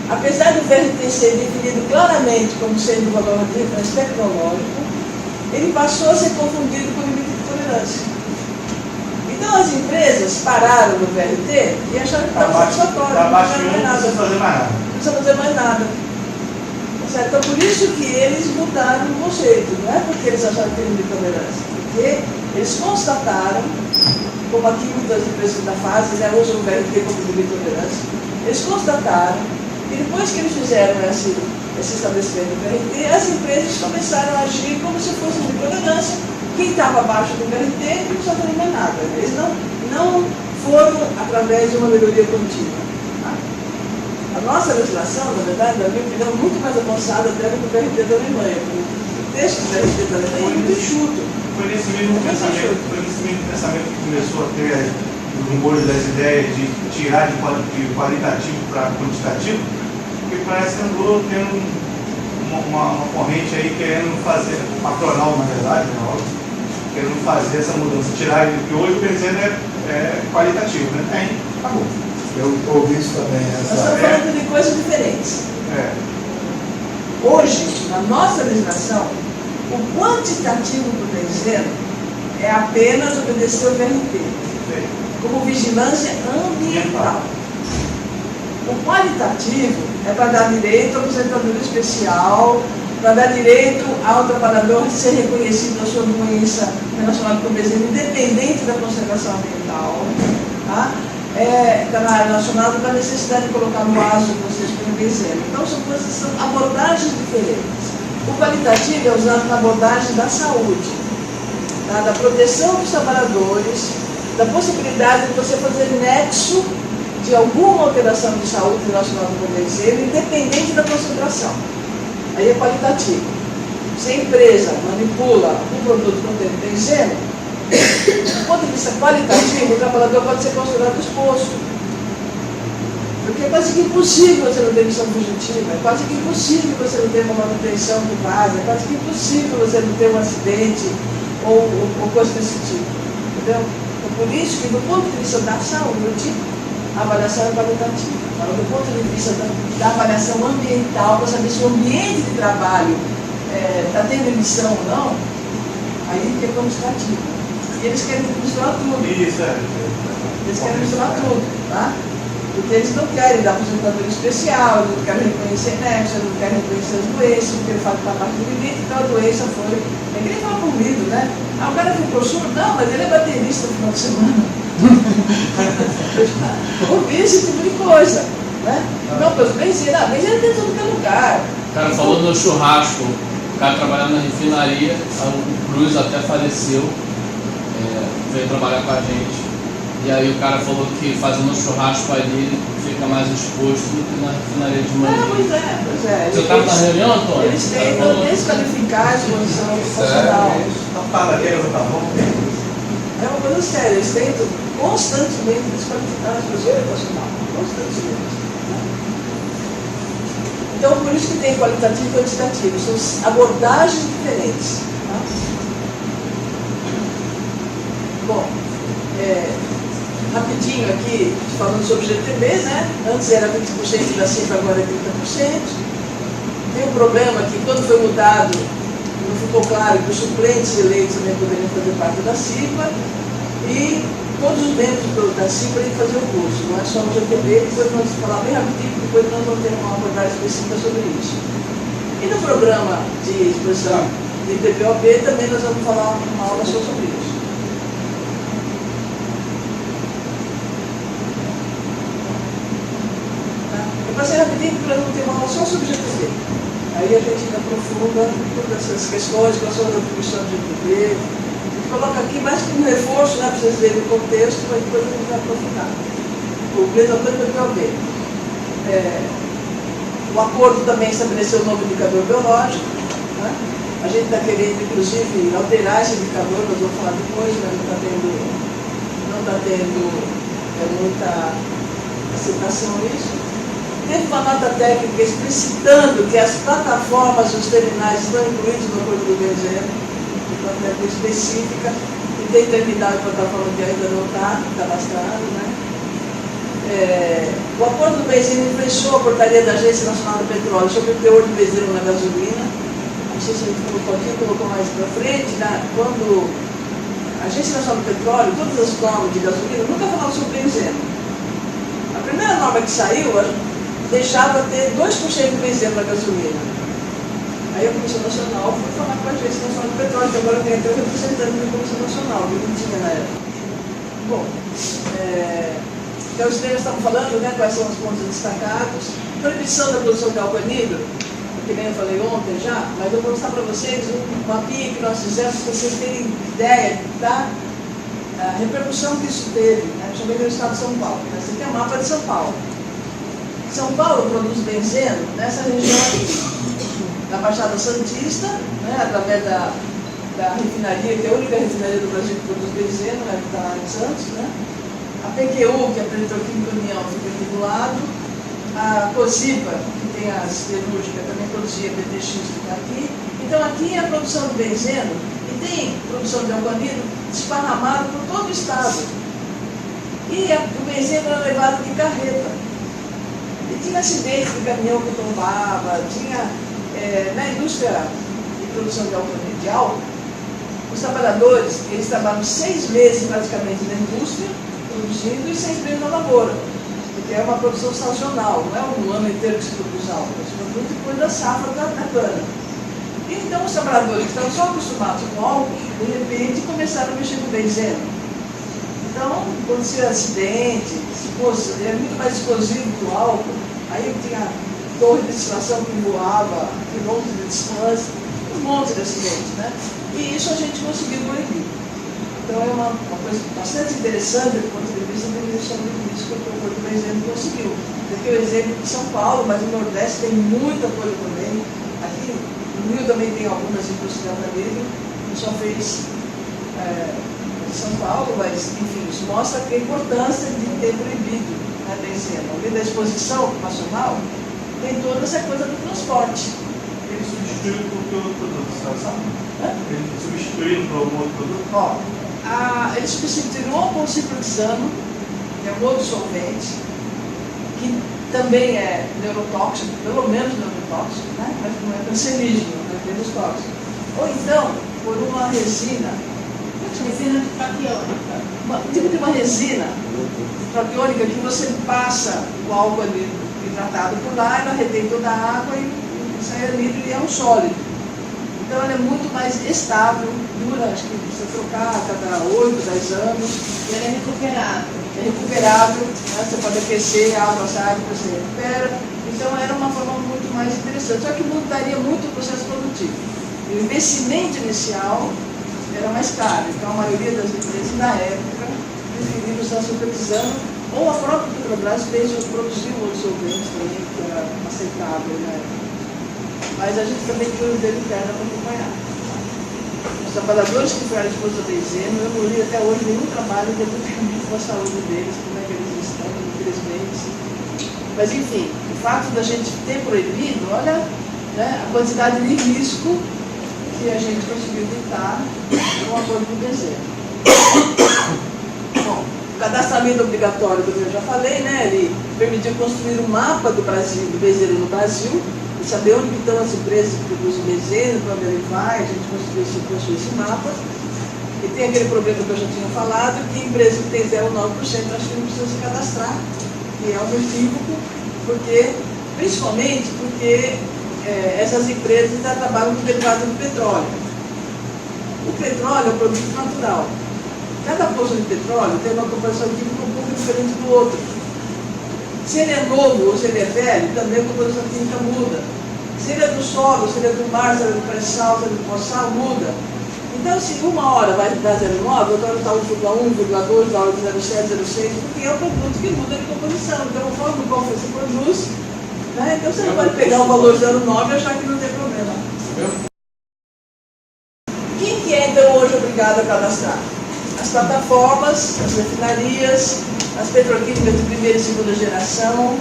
A: apesar do VRT ser definido claramente como sendo um valor de referência tecnológico, ele passou a ser confundido com o limite de tolerância. Então as empresas pararam no VRT e acharam que estava satisfatório, não precisa fazer mais nada. Não precisa fazer mais nada. Certo? Então por isso que eles mudaram o conceito, não é porque eles acharam que tem limite de tolerância, porque eles constataram, como aqui muitas empresas da fase usam o VRT como limite de tolerância, eles constataram e depois que eles fizeram esse estabelecimento do VRT, as empresas começaram a agir como se fosse limite de tolerância. Quem estava abaixo do VRT não precisava fazer mais nada. Eles não foram através de uma melhoria contínua. Tá? A nossa legislação, na verdade, na minha opinião, é muito mais avançada até do que o VRT da Alemanha. O texto do VRT da Alemanha é muito enxuto.
G: Foi nesse mesmo pensamento que começou a ter o rumor das ideias de tirar de qualitativo para quantitativo, porque parece que andou tendo uma corrente aí querendo fazer, patronal na verdade, né, querendo fazer essa mudança, tirar, porque hoje o benzeno é qualitativo, né? Tem, acabou.
B: Eu ouvi isso também.
A: Nós estamos falando de coisas diferentes.
G: É.
A: Hoje, na nossa legislação, o quantitativo do benzeno é apenas obedecer ao VRT, como vigilância ambiental. O qualitativo é para dar direito à aposentadoria especial, para dar direito ao trabalhador ser reconhecido na sua doença relacionada com o benzeno, independente da conservação ambiental. Tá? Está relacionado com a necessidade de colocar no vaso que vocês põem benzeno. Então, são abordagens diferentes. O qualitativo é usado na abordagem da saúde, tá? Da proteção dos trabalhadores, da possibilidade de você fazer nexo de alguma alteração de saúde relacionada com o benzeno, independente da concentração. Aí é qualitativo. Se a empresa manipula um produto contendo benzeno, do ponto de vista qualitativo, o trabalhador pode ser considerado exposto. Porque é quase que impossível você não ter emissão fugitiva, é quase que impossível você não ter uma manutenção de base, é quase que impossível você não ter um acidente ou coisa desse tipo. Entendeu? Então, por isso que, do ponto de vista da saúde, a avaliação é qualitativa. Agora, do ponto de vista da avaliação ambiental, para saber se o ambiente de trabalho está tendo emissão ou não, aí que é quantitativo. E eles querem misturar tudo.
G: Isso,
A: Eles querem misturar tudo, tá? Porque eles não querem dar aposentadoria especial, eles não querem reconhecer nexo, eles não querem reconhecer as doenças, porque ele faz parte do limite, então a doença foi. É que nem fala comigo, né? Ah, o cara ficou surdo? Não, mas ele é baterista no final de semana. Ouvir esse tipo de coisa, né? Não, pois benzina tem tudo que é lugar.
D: O cara falou no churrasco, o cara trabalhando na refinaria, o Cruz até faleceu, veio trabalhar com a gente. E aí o cara falou que fazendo um churrasco ali ele fica mais exposto do que na refinaria de manhã.
A: Pois é.
D: Você estava na reunião, Antônio?
A: Eles tentam desqualificar a exposição funcional.
G: A padaria não tá bom?
A: É uma coisa séria, eles tentam constantemente desqualificar a exposição funcional. Constantemente. Então, por isso que tem qualitativo e quantitativo. São abordagens diferentes. Tá? Bom, rapidinho aqui, falando sobre o GTB, né? Antes era 20% da cifra, agora é 30%. Tem um problema que quando foi mudado, não ficou claro que os suplentes eleitos também poderiam fazer parte da CIPA e todos os membros da CIPA têm que fazer o curso, não é só o GTB, depois nós vamos falar bem rapidinho, depois nós vamos ter uma abordagem específica sobre isso. E no programa de exposição de PPOP também nós vamos falar uma aula só sobre isso. Eu passei rapidinho para não ter uma aula só sobre GTB. Aí a gente aprofunda todas essas questões, quais são as atribuições do GTB. A gente coloca aqui mais que um reforço, né, para vocês verem o contexto, mas depois a gente vai aprofundar. O legislador do PPOB. O acordo também estabeleceu um novo indicador biológico. Né? A gente está querendo, inclusive, alterar esse indicador, nós vamos falar depois, mas não está tendo muita aceitação isso. Teve uma nota técnica explicitando que as plataformas e os terminais estão incluídos no acordo do benzeno, uma técnica específica, e tem determinada plataforma que ainda não está cadastrada, né? O acordo do benzeno influenciou a portaria da Agência Nacional do Petróleo sobre o teor de benzeno na gasolina. Não sei se a gente colocou aqui, colocou mais para frente, né? Quando a Agência Nacional do Petróleo, todas as normas de gasolina, nunca falavam sobre benzeno. A primeira norma que saiu, deixava ter 2% de benzeno na gasolina. Aí a Comissão Nacional foi falar com a Agência Nacional do Petróleo, que agora tem até o representante da Comissão Nacional, que não tinha na época. Bom, então os temas estavam falando, né, quais são os pontos destacados. Proibição da produção de álcool anidro, que nem eu falei ontem já, mas eu vou mostrar para vocês um mapinha que nós fizemos, para vocês terem ideia da repercussão que isso teve, né, principalmente no estado de São Paulo. Esse aqui é o mapa de São Paulo. São Paulo produz benzeno nessa região aqui, na Baixada Santista, né, através da refinaria, que é a única refinaria do Brasil que produz benzeno, né, que está lá em Santos, né? A PQU, que é a Petroquímica União, fica aqui do lado. A COSIPA, que tem a siderúrgica, também produzia PTX, que está aqui. Então aqui é a produção de benzeno e tem produção de álcool anidro esparramado por todo o estado. E o benzeno era levado de carreta. E tinha acidente de caminhão que tombava, tinha, na indústria de produção de álcool, os trabalhadores, eles trabalham 6 meses praticamente na indústria, produzindo, e 6 meses na lavoura, porque é uma produção sazonal, não é um ano inteiro que se produz álcool, se produz depois da safra da cana. E então os trabalhadores que estavam só acostumados com álcool, de repente começaram a mexer com benzeno. Então, acontecia acidente, era muito mais explosivo que o álcool, aí tinha torre de destilação que voava, quilômetros de distância, um monte de acidentes, né? E isso a gente conseguiu proibir. Então é uma coisa bastante interessante do ponto de vista da diminuição do risco que o Corpo do Benzeno conseguiu. Aqui o exemplo de São Paulo, mas no Nordeste tem muita coisa também. Aqui no Rio também tem algumas indústrias da livre, só fez São Paulo, mas enfim, isso mostra a importância de ter proibido a benzeno. Além da exposição ocupacional, tem toda essa coisa do transporte.
G: Ele substituiu por outro produto, sabe? Ele substituiu por algum outro produto?
A: Eles substituíram o ciprofloxano, que é um outro solvente, que também é neurotóxico, pelo menos neurotóxico, né? Mas não é cancerígeno, não é menos tóxico. Ou então, por uma resina,
H: Resina de traquiônica.
A: tipo de uma resina traquiônica que você passa o álcool ali hidratado por lá, ela retém toda a água e sai livre e é um sólido. Então ela é muito mais estável, dura, acho que precisa trocar a cada 8, 10 anos.
H: E ela é recuperável.
A: É recuperável, né? Você pode aquecer, a água sai, você recupera. Então era uma forma muito mais interessante. Só que mudaria muito o processo produtivo. O investimento inicial era mais caro. Então a maioria das empresas na época preferiram estar supervisando, ou a própria Petrobras produziu um solvente também, que era aceitável na época. Mas a gente também tem o dedo interno para acompanhar. Os trabalhadores que foram expostos a benzeno, eu não li até hoje nenhum trabalho de determinamento da saúde deles, como é que eles estão, infelizmente. Mas enfim, o fato da gente ter proibido, olha, né, a quantidade de risco que a gente conseguiu evitar com o acordo do benzeno. Bom, o cadastramento obrigatório, como eu já falei, né, ele permitiu construir um mapa do Brasil, do benzeno no Brasil, e saber onde estão as empresas que produzem benzeno, para onde ele vai, a gente construiu esse mapa. E tem aquele problema que eu já tinha falado, que empresa que tem 0,9%, acho que não precisa se cadastrar, que é um equívoco, porque, principalmente porque essas empresas já trabalham com derivado do petróleo. O petróleo é um produto natural. Cada poço de petróleo tem uma composição química um pouco diferente do outro. Se ele é novo ou se ele é velho, também a composição química muda. Se ele é do solo, se ele é do mar, se ele é do pré-sal, se ele é do pós-sal, muda. Então, se uma hora vai dar 0,9, outra hora está 1,1, 1,2, outra hora 0,7, 0,6, porque é um produto que muda de composição. Então, conforme qual você produz, né? Então você não pode pegar o valor 0,9 e achar que não tem problema. Quem que é então hoje obrigado a cadastrar? As plataformas, as refinarias, as petroquímicas de primeira e segunda geração,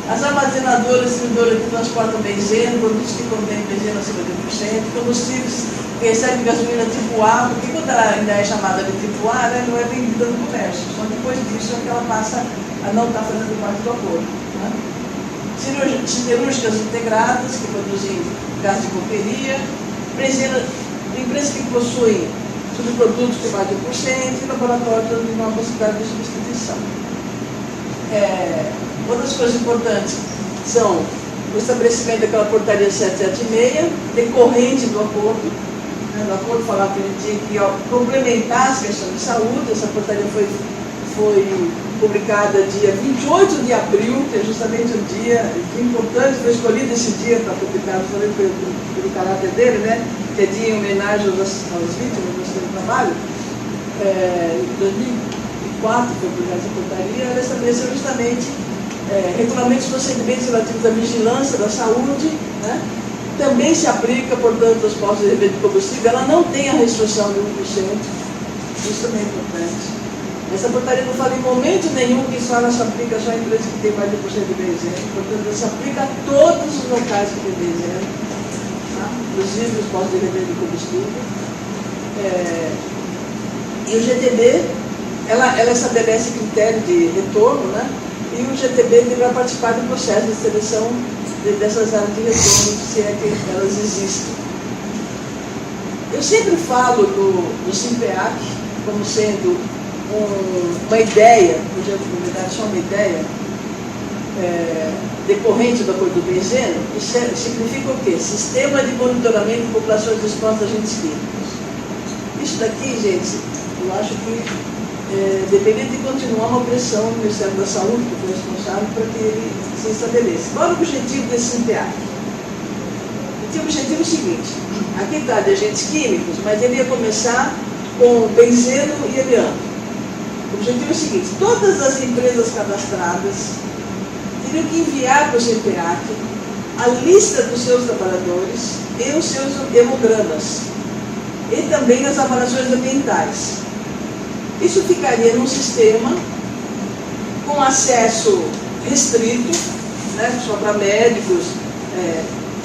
A: as armazenadoras e distribuidoras que transportam benzeno, produtos que contêm benzeno acima de 1%, combustíveis que recebem gasolina tipo A, porque quando ela ainda é chamada de tipo A, ela não é vendida no comércio. Só depois disso é que ela passa a não estar fazendo parte do acordo. Né? Siderúrgicas integradas, que produzem gás de coqueria, empresas que possuem subprodutos que mais de 1%, e laboratórios onde não há possibilidade de substituição. Outras coisas importantes são o estabelecimento daquela portaria 776, decorrente do acordo. No acordo falava que a gente tinha que complementar as questões de saúde. Essa portaria foi publicada dia 28 de abril, que é justamente o dia importante, foi escolhido esse dia para publicar, justamente pelo caráter dele, né? Que é dia em homenagem às vítimas do acidente de trabalho. Em 2004 foi publicada essa portaria, ela estabeleceu justamente regulamentos e procedimentos relativos à vigilância da saúde, né? Também se aplica, portanto, aos postos de revenda de combustível. Ela não tem a restrição de 1%, isso também é importante. Essa portaria não fala em momento nenhum que só ela se aplica só a empresas que tem mais de 1% de benzeno, portanto, ela se aplica a todos os locais que tem benzeno, tá? Inclusive os postos de revenda de combustível. E o GTB, ela estabelece critério de retorno, né? E o GTB deverá participar do processo de seleção dessas áreas de retorno, se é que elas existem. Eu sempre falo do SIMPEAC como sendo uma ideia, na verdade só uma ideia, decorrente do acordo do benzeno, que significa o quê? Sistema de monitoramento de populações expostas a agentes químicos. Isso daqui, gente, eu acho que deveria de continuar uma pressão no Ministério da Saúde, que foi responsável, para que ele se estabeleça. Qual é o objetivo desse SIMPEAC? O objetivo é o seguinte: aqui está de agentes químicos, mas ele ia começar com benzeno e amianto. O objetivo é o seguinte: todas as empresas cadastradas teriam que enviar para o SIMPEAC a lista dos seus trabalhadores e os seus hemogramas, e também as avaliações ambientais. Isso ficaria num sistema com acesso restrito, né, só para médicos,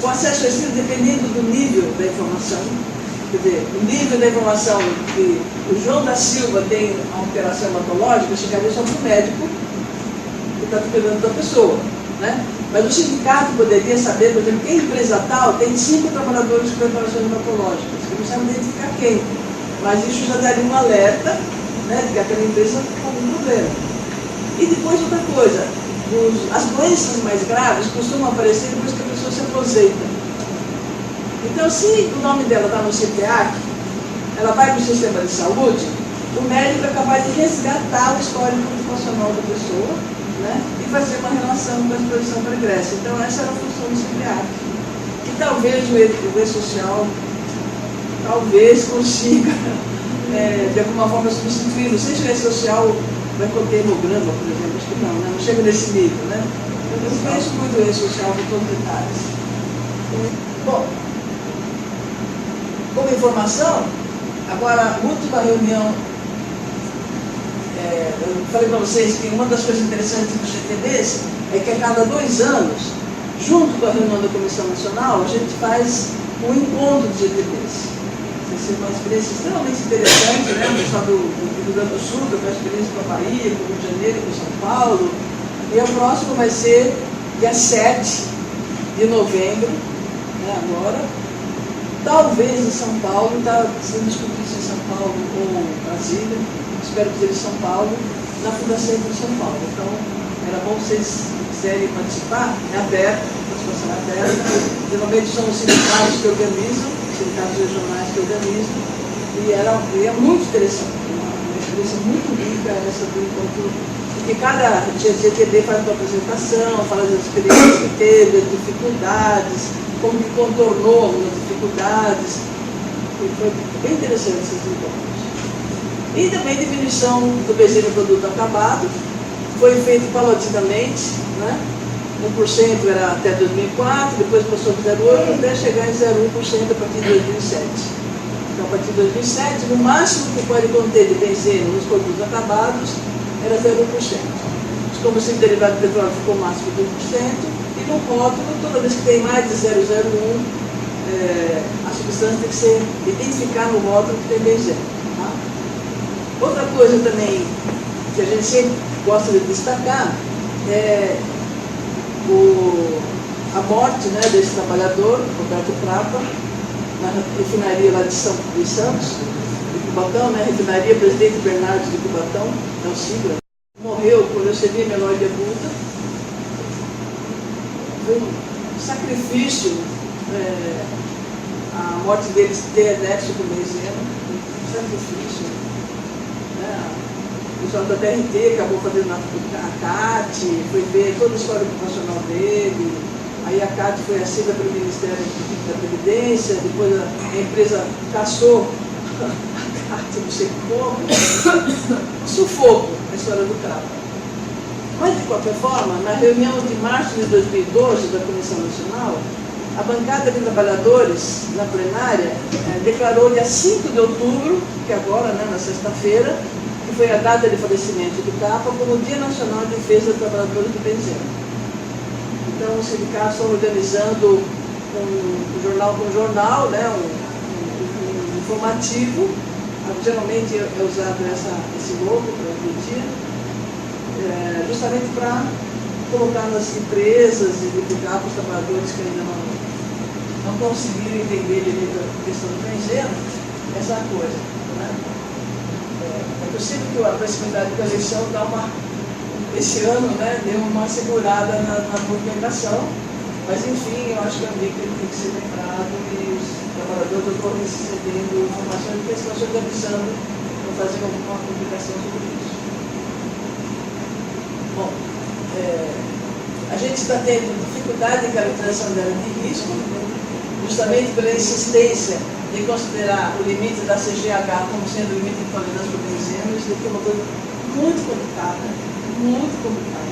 A: com acesso restrito dependendo do nível da informação. Quer dizer, o nível da informação que o João da Silva tem a alteração hematológica chegaria só para o médico que está dependendo da pessoa, né? Mas o sindicato poderia saber, por exemplo, que a empresa tal tem 5 trabalhadores com preparações hematológicas, que não sabe identificar quem, mas isso já daria um alerta, né, de que aquela empresa tem algum problema. E depois outra coisa, as doenças mais graves costumam aparecer depois que a pessoa se aposenta. Então, se o nome dela está no CPAC, ela vai para o sistema de saúde, o médico é capaz de resgatar o histórico ocupacional da pessoa, né, e fazer uma relação com a exposição pregressa. Então, essa era a função do CPAC. E talvez o E-Social talvez consiga, de alguma forma, substituir. Não sei se o E-Social vai conter hemograma, por exemplo, acho que não, né? Não chega nesse nível, né? Eu não conheço muito o E-Social com todos os detalhes. Bom, como informação, agora, a última reunião, eu falei para vocês que uma das coisas interessantes dos GTBs é que a cada 2 anos, junto com a reunião da Comissão Nacional, a gente faz um encontro de GTBs. Vai ser uma experiência extremamente interessante, né? O pessoal do Rio Grande do Sul, com a experiência com a Bahia, com o Rio de Janeiro, com São Paulo. E o próximo vai ser dia 7 de novembro, né, agora. Talvez em São Paulo, está sendo discutido em São Paulo ou Brasília, espero que seja em São Paulo, na Fundação de São Paulo. Então, era bom vocês quiserem participar, é aberto, a participação é aberta. Geralmente são os sindicatos que organizam, sindicatos regionais que organizam, e é muito interessante, uma experiência muito rica essa do encontro, porque cada GTB faz uma apresentação, fala das experiências que teve, das dificuldades, como que contornou algumas dificuldades, e foi bem interessante esses encontros. E também diminuição do bezerro do produto acabado, foi feito paulatinamente, né? 1% era até 2004, depois passou de 0,8% até chegar em 0,1% a partir de 2007. Então, a partir de 2007, o máximo que pode conter de benzeno nos produtos acabados era 0,1%. Os combustíveis derivados de petróleo ficou o máximo de 1%, e no rótulo, toda vez que tem mais de 0,01%, a substância tem que ser identificada no rótulo que tem benzeno. Tá? Outra coisa também que a gente sempre gosta de destacar é a morte, né, desse trabalhador, Roberto Trapa, na refinaria lá de Santos, de Cubatão, né, refinaria Presidente Bernardo de Cubatão, é o sigla. Morreu por leucemia mieloide aguda. Foi um sacrifício a morte deles ter anexo com benzeno, um sacrifício. Né? O pessoal da BRT acabou fazendo a CAT, foi ver toda a história ocupacional dele, aí a CAT foi assida pelo Ministério da Previdência, depois a empresa caçou a CAT, não sei como, um sufoco a história do Trapa. Mas, de qualquer forma, na reunião de março de 2012 da Comissão Nacional, a bancada de trabalhadores, na plenária, declarou dia 5 de outubro, que agora, né, na sexta-feira, que foi a data de falecimento do Trapa, como o Dia Nacional de Defesa dos Trabalhadores do Benzeno. Então, os sindicatos estão organizando um jornal, né, um informativo, geralmente é usado esse logo para o dia, justamente para colocar nas empresas e divulgar para os trabalhadores que ainda não conseguiram entender direito a questão do benzeno, essa coisa. Né? É possível que a proximidade da eleição esse ano, né, deu uma segurada na movimentação, mas enfim, eu acho que a MIC tem que ser lembrado e os trabalhadores estão recebendo informações que estão se organizando para fazer alguma publicação sobre isso. Bom, a gente está tendo dificuldade em caracterização da área de risco, justamente pela insistência de considerar o limite da CGH como sendo o limite de tolerância para o benzeno. Isso aqui é uma coisa muito complicada, muito complicada.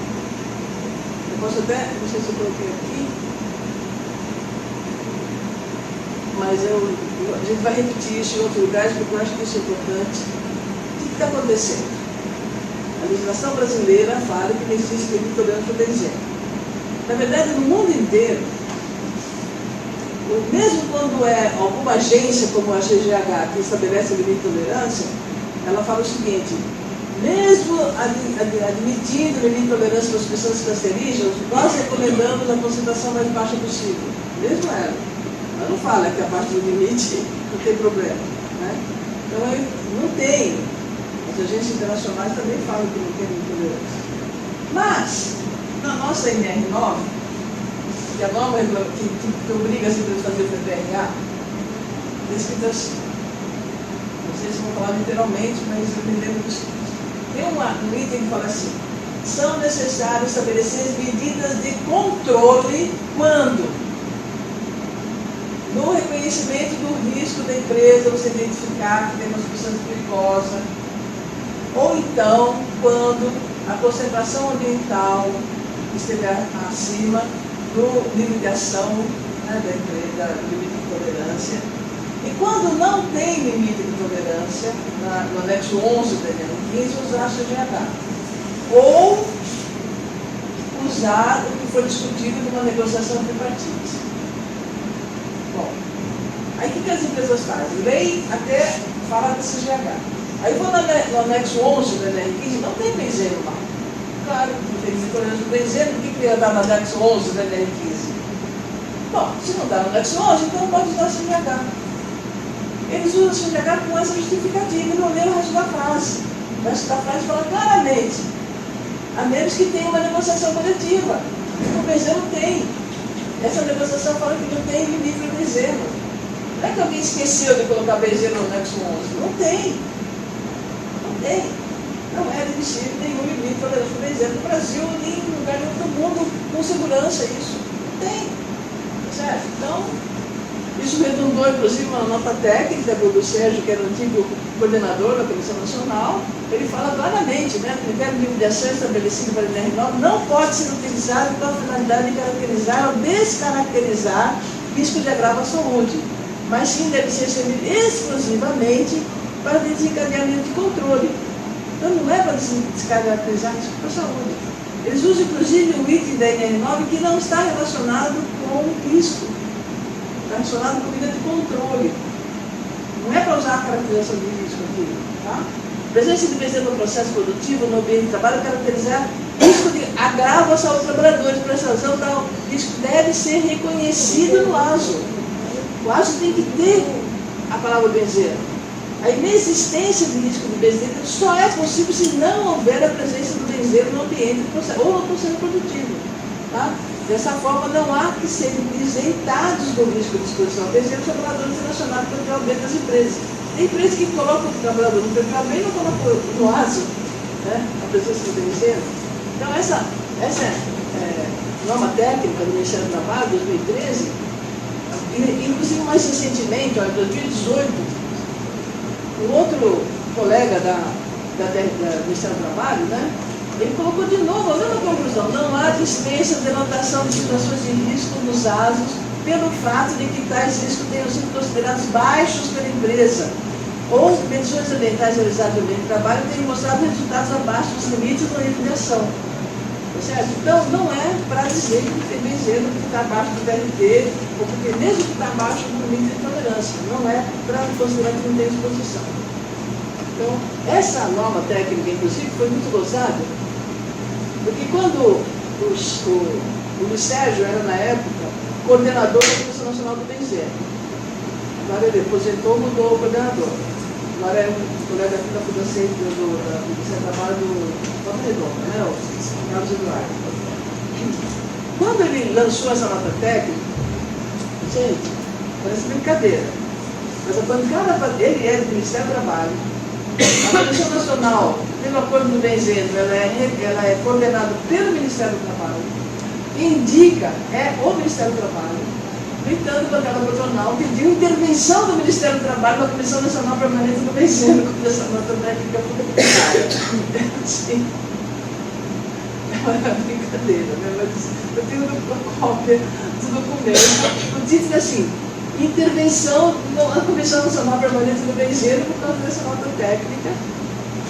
A: Eu posso até, não sei se eu coloquei aqui, mas a gente vai repetir isso em outros lugares, porque eu acho que isso é importante. O que está acontecendo? A legislação brasileira fala que não existe limite de tolerância para o benzeno. Na verdade, no mundo inteiro, mesmo quando é alguma agência como a CGH que estabelece o limite de tolerância, ela fala o seguinte: mesmo admitindo o limite de tolerância para as substâncias cancerígenas, nós recomendamos a concentração mais baixa possível, mesmo ela. Ela não fala que abaixo do limite não tem problema, né? Então, não tem. As agências internacionais também falam que não tem tolerância. Mas, na nossa NR9, que é a norma que obriga as empresas a fazer o PPRA, está escrito assim. Não sei se vou falar literalmente, mas eu me lembro disso. Tem um item que fala assim: são necessárias estabelecer medidas de controle quando? No reconhecimento do risco da empresa você identificar que tem uma substância perigosa, ou então quando a concentração ambiental estiver acima do limite de ação, né, da empresa, do limite de tolerância. E quando não tem limite de tolerância, no anexo 11 da NR15, usar a CGH. Ou usar o que foi discutido numa negociação tripartite. Bom, aí o que as empresas fazem? Lei até fala da CGH. Aí vou no anexo 11 da NR15, não tem benzeno lá. Claro, não tem tolerância do benzeno, o que ia dar no anexo 11 da NR15? Bom, se não dá no anexo 11, então pode usar a CGH. Eles usam a CGH com essa justificativa, não lê o resto da frase. O resto da frase fala claramente, a menos que tenha uma negociação coletiva. O benzeno tem. Essa negociação fala que não tem limite para benzeno. Não é que alguém esqueceu de colocar benzeno no anexo 11. Não tem. Não tem. Não é admissível nenhum limite para benzeno no Brasil, nem em lugar nenhum do mundo, com segurança isso. Não tem. Certo? Então, isso redundou, inclusive, uma nota técnica do Sérgio, que era o antigo coordenador da Comissão Nacional. Ele fala claramente, né, o critério de limite de ação estabelecido para a NR9 não pode ser utilizado com a finalidade de caracterizar ou descaracterizar risco de agravo à saúde, mas sim deve ser servido exclusivamente para desencadeamento de controle. Então não é para descaracterizar risco para a saúde. Eles usam, inclusive, um item da NR9 que não está relacionado com risco. Está relacionado com medida de controle. Não é para usar a caracterização de risco aqui, tá? Presença de benzeno no processo produtivo, no ambiente de trabalho, caracterizar risco de agravo à saúde dos trabalhadores. Por essa razão, tal risco deve ser reconhecido no ASO. O ASO tem que ter a palavra benzeno. A inexistência de risco de benzeno só é possível se não houver a presença do benzeno no ambiente do processo, ou no processo produtivo. Tá? Dessa forma, não há que serem isentados do risco de exposição ao benzeno os trabalhadores relacionados com o trabalho das empresas. Tem empresas que colocam o trabalhador no PPA bem, não colocam no ASO, né, a presença do benzeno. Então, essa norma técnica do Ministério do Trabalho, 2013, inclusive mais recentemente, em 2018, um outro colega do Ministério do Trabalho, né, ele colocou de novo a mesma conclusão: não há dispensa de denotação de situações de risco nos ASOs pelo fato de que tais riscos tenham sido considerados baixos pela empresa, ou medições ambientais realizadas no ambiente de trabalho tenham mostrado resultados abaixo dos limites do limite de ação. Certo? Então, não é para dizer que tem benzeno que está abaixo do VLT, ou porque mesmo que está abaixo do limite de tolerância, não é para considerar que não tem exposição. Então, essa norma técnica, inclusive, foi muito gozada, porque quando o Luiz Sérgio era, na época, coordenador da Comissão Nacional do Benzeno. Agora ele aposentou, mudou o coordenador. Agora é um colega aqui da Fundação do Trabalho do Volta Redonda, né, o Carlos Eduardo. Quando ele lançou essa nota técnica, gente, parece brincadeira, mas a bancada, ele é do Ministério do Trabalho. A Comissão Nacional, pelo acordo do benzeno, ela é coordenada pelo Ministério do Trabalho. Indica o Ministério do Trabalho. No entanto, a bancada patronal pediu intervenção do Ministério do Trabalho na Comissão Nacional Permanente do Benzeno, com essa nota técnica publicada. Sim. É uma brincadeira, né? Mas eu tenho uma cópia do documento. O título é assim: intervenção na Comissão Nacional Permanente do Benzeno por causa dessa nota técnica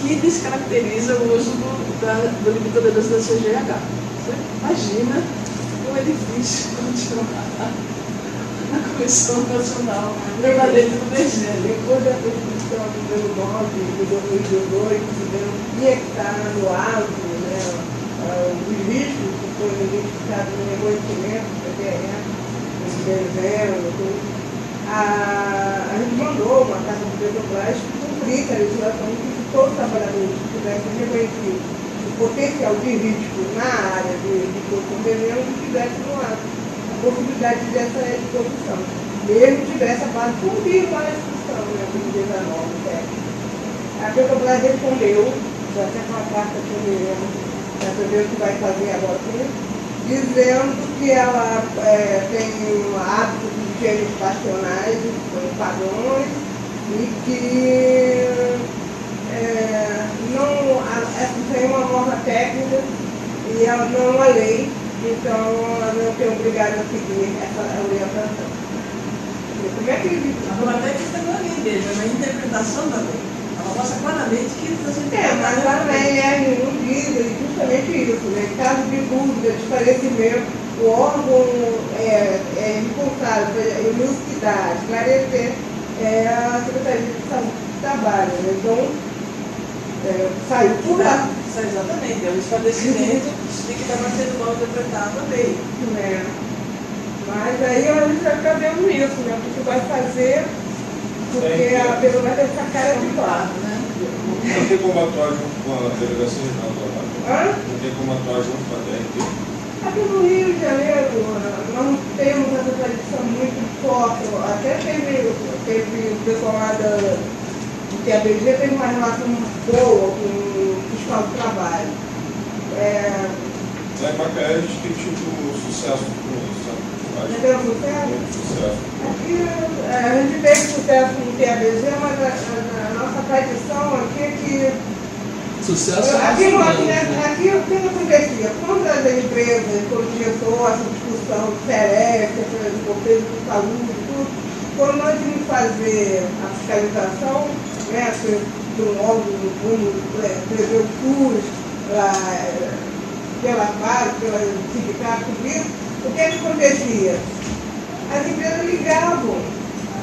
A: que descaracteriza o uso do limite de tolerância da CGH. Você imagina como é difícil continuar na Comissão Nacional Permanente do Benzeno.
C: estamos pelo 9 de 2018, tivemos que estar no alto, né, os riscos que foram identificados no reconhecimento do PTR, em dezembro, tudo. A gente mandou uma carta do Petrobras que cumprisse a legislação que todos os trabalhadores que tivessem reconhecido o potencial de risco na área de produção de veneno tivessem no ar a possibilidade dessa exposição. Mesmo tivesse a base cumprir para a exposição, né, como diz a norma técnica. A Petrobras respondeu, já até com a carta que eu me lembro, para ver o que vai fazer agora com isso, dizendo que ela tem hábitos de higiene ocupacionais, padrões, e que essa é uma norma técnica e ela não é uma lei, então ela não tem obrigada a seguir essa orientação. Como é que
A: A norma técnica não é lei mesmo, é uma interpretação da lei. Ela mostra claramente que você
C: mas lá na NR1 diz justamente isso, né? Em caso de dúvida, de esclarecimento, o órgão responsável pela elucidar, esclarecer a Secretaria de Saúde do Trabalho. Né? Então, saiu por lá.
A: Exatamente, é o esclarecimento de que estava sendo mal interpretado a lei.
C: Né? Mas aí a gente vai ficar vendo isso, né? O que vai fazer, porque a pessoa vai ter essa cara de pau.
A: Né?
E: Não tem como atuar junto com a delegacia regional do trabalho?
C: Hã?
E: Não tem como atuar junto com a DRT?
C: Aqui no Rio de Janeiro, nós não temos essa tradição muito forte. Até teve o pessoal lá do TABG, teve uma relação boa com o fiscal do trabalho.
E: Lá em Macaé a gente tem tido sucesso com isso, sabe?
C: Já deu sucesso?
E: Muito sucesso.
C: Aqui a gente teve sucesso no TABG, mas a nossa tradição aqui é que
D: Sucesso
C: aqui
D: é
C: o que acontecia? Quando as empresas, quando começou essa discussão de SEREC, de conselho de saúde, tudo, quando nós íamos fazer a fiscalização, né, de um órgão do fundo, prever o SUS, pela base, pela sindicato, tudo isso, o que acontecia? As empresas ligavam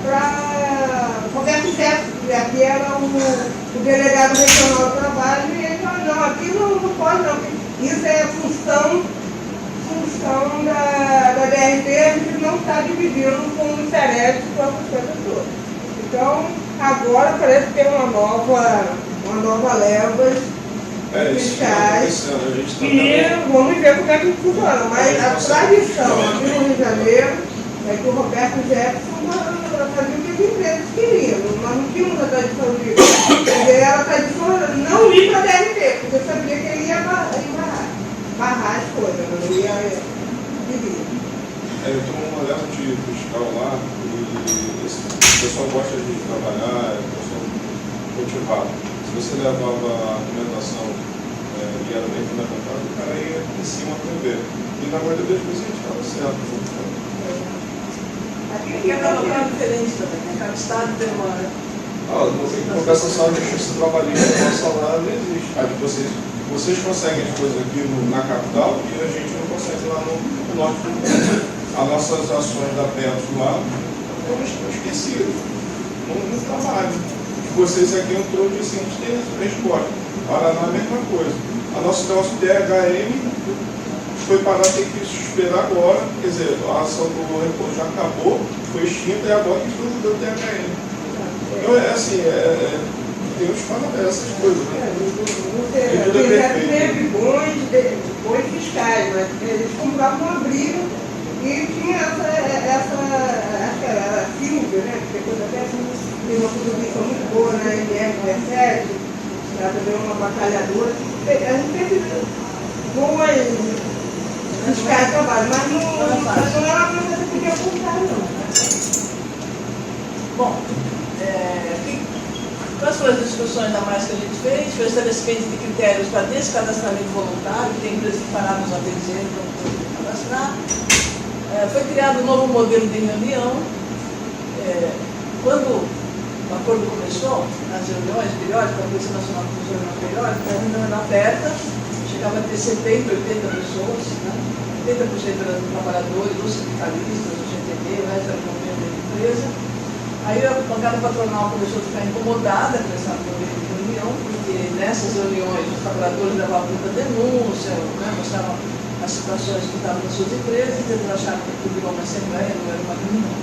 C: para qualquer sucesso, aqui era o delegado regional do trabalho e ele falou, não, aqui não pode não, isso é função da DRT, a gente não está dividindo com o interesse com essas coisas todas. Então, agora parece que tem uma nova leva de fiscais e vamos ver como é que funciona, mas a tradição aqui no Rio de Janeiro é que o Roberto Jefferson fazia o que as empresas queriam. Nós não tínhamos a tradição de era a tradição não ir para a DRT, porque eu sabia que ele ia barrar as coisas, não ia dividir.
E: Eu tenho uma leva de fiscal lá e o pessoal gosta de trabalhar, é um pessoal motivado. Se você levava a argumentação e era bem fundamentada, o cara ia em cima também. E na maioria das vezes a gente estava certo.
A: Aqui é um local diferente também, né? Cada estado tem uma.
E: Em compensação, a justiça trabalhista no nosso salário não existe. Vocês conseguem as coisas aqui na capital e a gente não consegue lá no norte do mundo. As nossas ações da Petro lá estão esquecidas. Não trabalham. Vocês aqui entrou e disse, a gente tem resposta. Paraná é a mesma coisa. Nosso DHM foi parar, tem que esperar agora, quer dizer, a ação do recurso já acabou, foi extinta e agora que estão mudando o DHM. Então é assim, Deus fala essas coisas, né?
C: Você já teve bons fiscais, mas eles compravam uma briga e tinha acho que era a Silvia, né? Que depois até tem uma contribuição muito boa na MR17, ela também é uma batalhadora. A gente teve boas fiscais de trabalho, mas não era uma coisa que podia apontar, não.
A: Bom, quais foram as discussões a mais que a gente fez? Foi o estabelecimento de critérios para descadastramento voluntário, que tem empresas que pararam nos ABG, então foi cadastrar. Foi criado um novo modelo de reunião. Quando o acordo começou, nas reuniões periódicas, a Polícia Nacional de Reunião Periódica, a reunião era aberta, chegava a ter 70, 80 pessoas, né? 80% eram trabalhadores, os sindicalistas, o GTD, o resto era o movimento da empresa. Aí a bancada patronal começou a ficar incomodada com essa reunião, porque nessas reuniões os trabalhadores levavam muita denúncia, né, mostravam as situações que estavam nas suas empresas, e eles acharam que aquilo virou uma assembleia, não era uma reunião.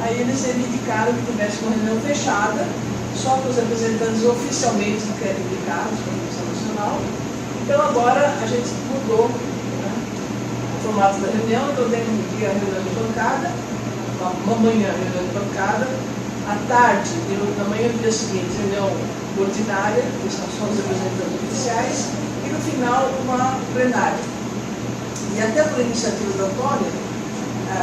A: Aí eles reivindicaram que tivesse uma reunião fechada, só com os representantes oficialmente indicados pela Comissão Nacional. Então agora a gente mudou, né, o formato da reunião. Então tem um dia a reunião de bancada, uma manhã a reunião de bancada, à tarde e na manhã do dia seguinte reunião ordinária, que são só os representantes oficiais, e no final uma plenária. E até por iniciativa do Antônio,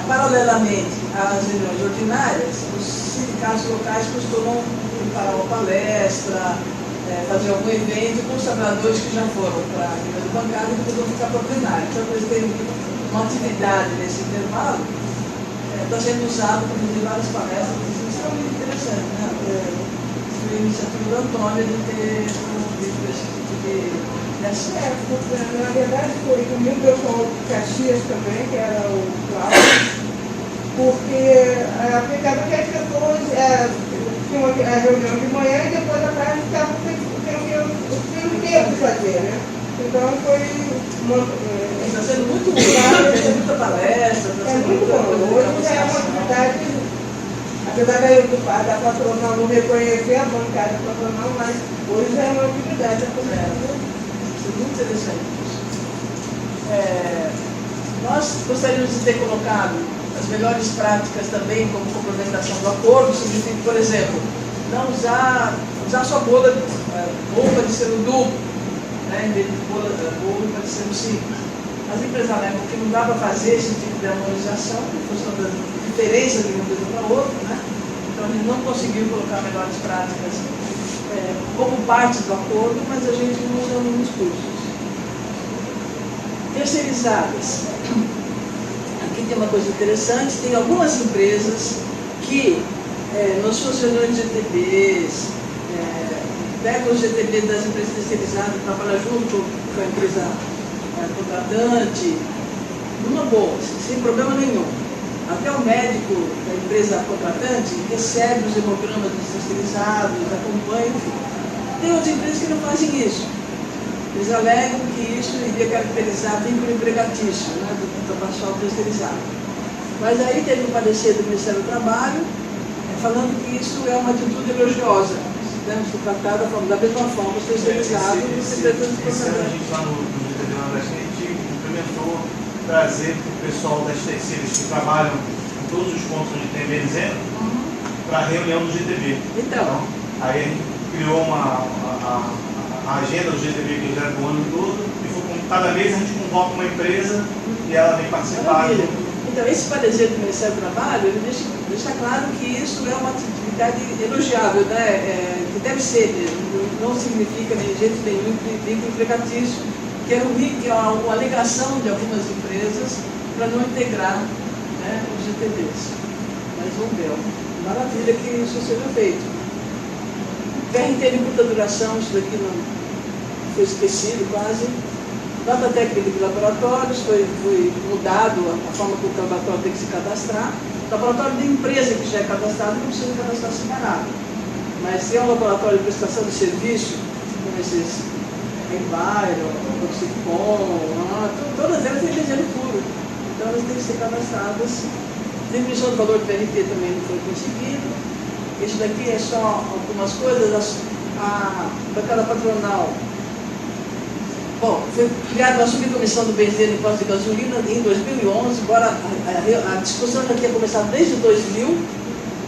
A: paralelamente às reuniões ordinárias, os sindicatos locais costumam preparar uma palestra, fazer algum evento com os trabalhadores que já foram para a reunião de bancada e depois vão ficar para a plenária. Então, eles têm uma atividade nesse intervalo, está sendo usado para fazer várias palestras, isso é muito interessante, né? Foi a iniciativa do Antônio de ter promovido esse tipo de ação.
C: Na verdade foi comigo, eu com o Caxias também, que era o Cláudio, porque a pegada que as pessoas tinham a reunião de manhã e depois à tarde estavam tendo tempo de fazer, né? Então foi
A: está sendo muito usado, tem muita palestra, está sendo
C: muito bom. Hoje já é uma atividade, apesar da patronal não reconhecer a bancada patronal, mas hoje já é uma atividade da comunidade.
A: Isso é muito interessante isso. Nós gostaríamos de ter colocado as melhores práticas também como complementação do acordo, significa, por exemplo, não usar só roupa de selo duplo, né, em vez de roupa de selo simples. As empresas alegam que não dá para fazer esse tipo de harmonização, em função das diferenças de uma empresa para outra, né? Então a gente não conseguiu colocar melhores práticas como parte do acordo, mas a gente usa nos cursos. Terceirizadas. Aqui tem uma coisa interessante, tem algumas empresas que nas suas reuniões de GTBs, pegam os GTB das empresas terceirizadas, trabalham junto com a empresa contratante, numa boa, sem problema nenhum. Até o médico da empresa contratante recebe os hemogramas dos terceirizados, acompanha, enfim. Tem outras empresas que não fazem isso. Eles alegam que isso iria caracterizar vínculo empregatício, né, do pessoal terceirizado. Mas aí teve um parecer do Ministério do Trabalho falando que isso é uma atitude elogiosa. Devemos ser tratados da mesma forma os terceirizados e os representantes
G: Esse ano a
A: contratantes.
G: gente lá no GTB Nordeste, a gente implementou trazer o pessoal das terceiras que trabalham em todos os pontos onde tem benzeno para a reunião do GTB.
A: Então,
G: aí a gente criou a agenda do GTB que já é do ano todo, e cada mês a gente convoca uma empresa e ela vem participar.
A: Então, esse parecer do Ministério do Trabalho, ele deixa claro que isso é uma atividade elogiável, né? Que deve ser mesmo, não significa de jeito nenhum vínculo empregatício, que é uma alegação de algumas empresas para não integrar, né, os GTBs. Mas vamos ver, maravilha que isso seja feito. PRT de curta duração, isso daqui não foi esquecido quase. Nota técnica de laboratórios, foi mudado a forma como o laboratório tem que se cadastrar. O laboratório de empresa que já é cadastrado não precisa cadastrar separado. Mas se é um laboratório de prestação de serviço, como esses Enviro, Oxicom, todas elas têm benzeno puro. Então elas têm que ser cadastradas. Diminuição do valor do PRT também não foi conseguido. Isso daqui é só algumas coisas. A bancada patronal. Bom, foi criada uma subcomissão do benzeno e imposto de gasolina em 2011, embora a discussão já tinha começado desde 2000,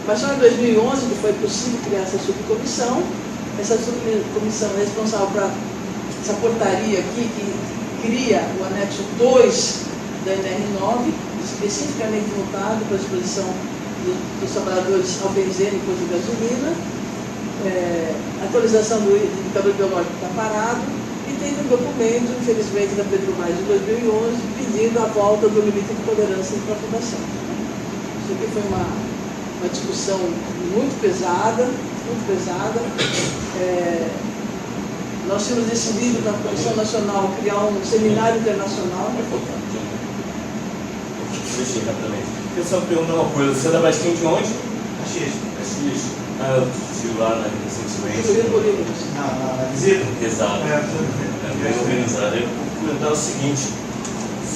A: mas só em 2011 que foi possível criar essa subcomissão. Essa subcomissão é responsável por essa portaria aqui, que cria o anexo 2 da NR9, especificamente voltado para a exposição dos trabalhadores ao benzeno e imposto de gasolina. A atualização do indicador biológico está parado. E teve um documento, infelizmente, da Petrobras de 2011, pedindo a volta do limite de tolerância para a fundação. Isso aqui foi uma discussão muito pesada, muito pesada. Nós tínhamos decidido na Comissão Nacional criar um seminário internacional.
I: Deixa eu só perguntar uma coisa, você é da Basquim de onde?
G: Caxias.
I: dias. Eu estive lá recentemente.
G: Na visita?
I: Exato. É bem organizado. Eu vou comentar o seguinte,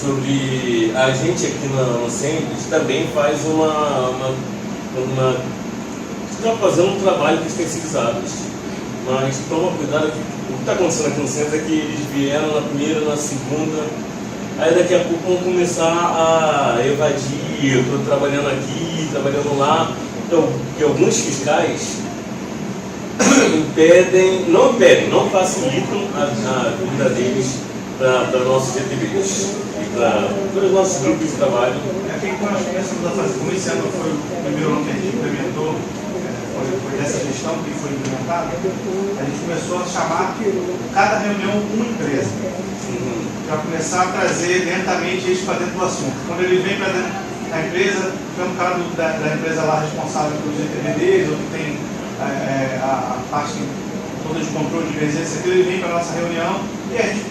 I: sobre a gente aqui no Centro também faz está fazendo um trabalho com os terceirizados. Mas toma cuidado que o que está acontecendo aqui no centro é que eles vieram na primeira, na segunda, aí daqui a pouco vão começar a evadir, eu estou trabalhando aqui, trabalhando lá, então, que alguns fiscais não facilitam a vida deles para nossos GTBs e para os nossos grupos de trabalho.
G: É que quando nós começamos a fazer, como esse ano foi o primeiro ano que a gente implementou, foi dessa gestão que foi implementada, a gente começou a chamar cada reunião uma empresa. Para começar a trazer lentamente eles para dentro do assunto. Quando ele vem para dentro da empresa, tem um cara da empresa lá responsável pelos GTBDs, ou que tem a parte toda de controle de emergência, ele vem para a nossa reunião e a gente,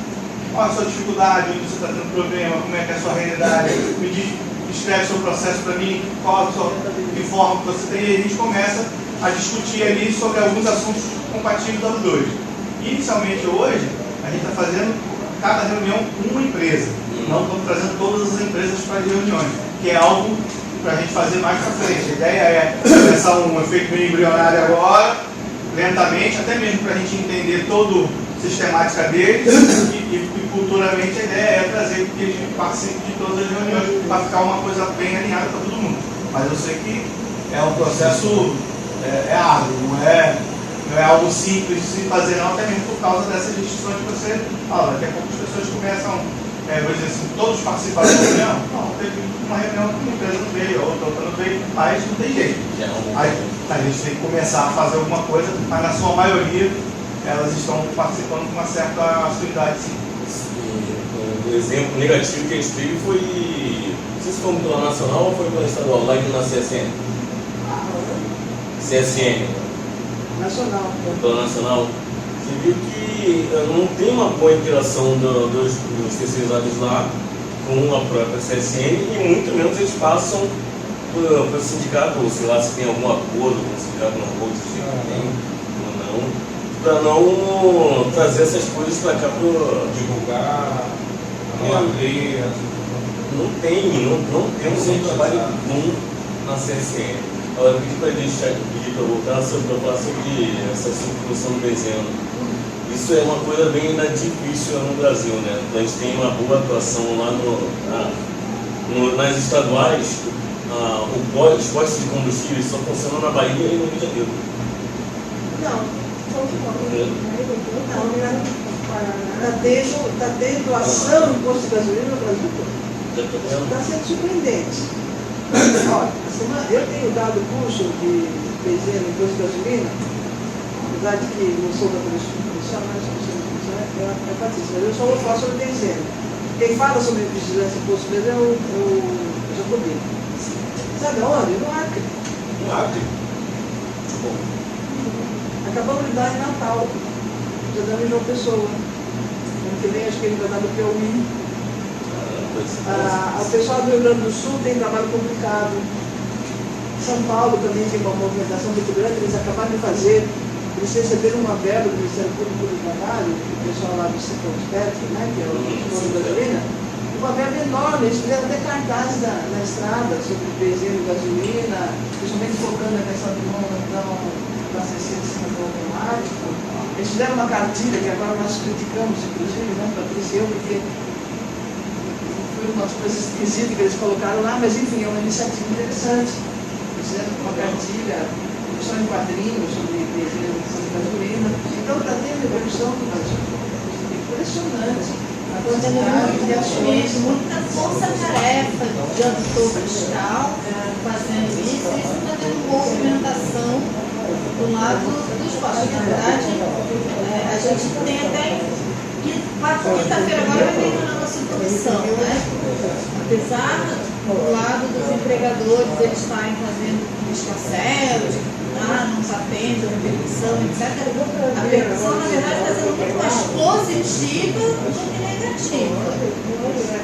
G: qual a sua dificuldade, onde você está tendo problema, como é que é a sua realidade, me diz, escreve seu processo para mim, qual a sua informa que você tem, e a gente começa a discutir ali sobre alguns assuntos compatíveis dos dois. Inicialmente hoje, a gente está fazendo cada reunião uma empresa, não estamos trazendo todas as empresas para as reuniões, que é algo para a gente fazer mais para frente. A ideia é começar um efeito meio embrionário agora, lentamente, até mesmo para a gente entender toda a sistemática deles e futuramente a ideia é trazer que eles participem de todas as reuniões para ficar uma coisa bem alinhada para todo mundo. Mas eu sei que é um processo árduo, não é algo simples de se fazer não, até mesmo por causa dessas restrições que você fala. Daqui a pouco as pessoas começam, vou dizer assim, todos participaram da reunião. Não, teve uma reunião que uma empresa não veio, a outra não veio, mas não tem jeito. Aí a gente tem que começar a fazer alguma coisa, mas na sua maioria elas estão participando com uma certa assiduidade, sim.
I: O exemplo negativo que a gente teve foi, não sei se foi no plano nacional ou foi no plano estadual, lá na CSN. CSN.
A: Nacional.
I: No plano nacional. Você viu que não tem uma boa interação dos terceirizados lá com a própria CSN e muito menos eles passam para o sindicato, ou sei lá se tem algum acordo com o sindicato, não acordo se tem ou não, para não trazer essas coisas para cá para
F: divulgar, não abrir.
I: Não temos um trabalho bom na CSN. Agora, eu pedi para voltar para falar sobre essa substituição do dezembro. Isso é uma coisa bem difícil no Brasil, né? A gente tem uma boa atuação lá nas estaduais, os postos de combustíveis só funcionam na Bahia e no Rio de Janeiro.
A: Não. Está tendo ação no posto de gasolina no Brasil todo. Está sendo surpreendente. Olha, eu tenho dado curso de benzina no posto de gasolina, apesar de que não sou da comissão, mas eu participo. Mas eu só vou falar sobre benzina. Quem fala sobre vigilância em posto de benzina é o Jacobino. Sabe onde? No Acre.
I: No Acre?
A: Acabamos de dar em Natal, já dando em João Pessoa. Ano que vem acho que ele vai dar no Piauí. O pessoal do Rio Grande do Sul tem trabalho complicado. São Paulo também tem uma movimentação muito grande, eles acabaram de fazer, eles receberam uma verba do Ministério Público do Trabalho, o pessoal lá do setor estético, né, que é o setor da gasolina, uma verba enorme, eles fizeram até cartazes na estrada sobre benzina e gasolina, principalmente focando na questão de manutenção do abastecimento automático. Eles fizeram uma cartilha que agora nós criticamos, inclusive, né, Patrícia e eu, porque foi umas coisas esquisitas que eles colocaram lá, mas enfim, é uma iniciativa interessante. Eles fizeram uma cartilha, só em quadrinhos, sobre benzina e gasolina. Então está tendo evolução no Brasil. Impressionante. A quantidade de ações.
H: Muita força-tarefa de auditor fiscal fazendo isso, e isso está tendo movimentação do lado dos postos. Na verdade, a gente tem até quinta-feira agora vai ter uma nossa comissão, né? Apesar do lado dos empregadores eles estarem fazendo escarcéus, não está tendo permissão, etc. A permissão, na verdade, está sendo muito mais positiva positiva do que negativa.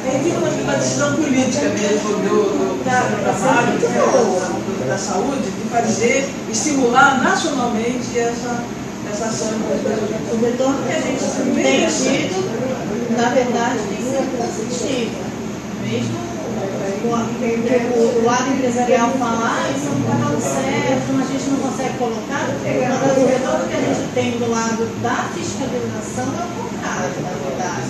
A: Tem uma decisão política mesmo do trabalho, da saúde, de fazer, estimular nacionalmente essa ação.
H: O retorno que a gente tem tido, na verdade, tem sido positivo. Mesmo o lado empresarial falar, isso não está dando certo, a gente não consegue colocar, mas o retorno que a gente tem do lado da fiscalização é o contrário, na verdade.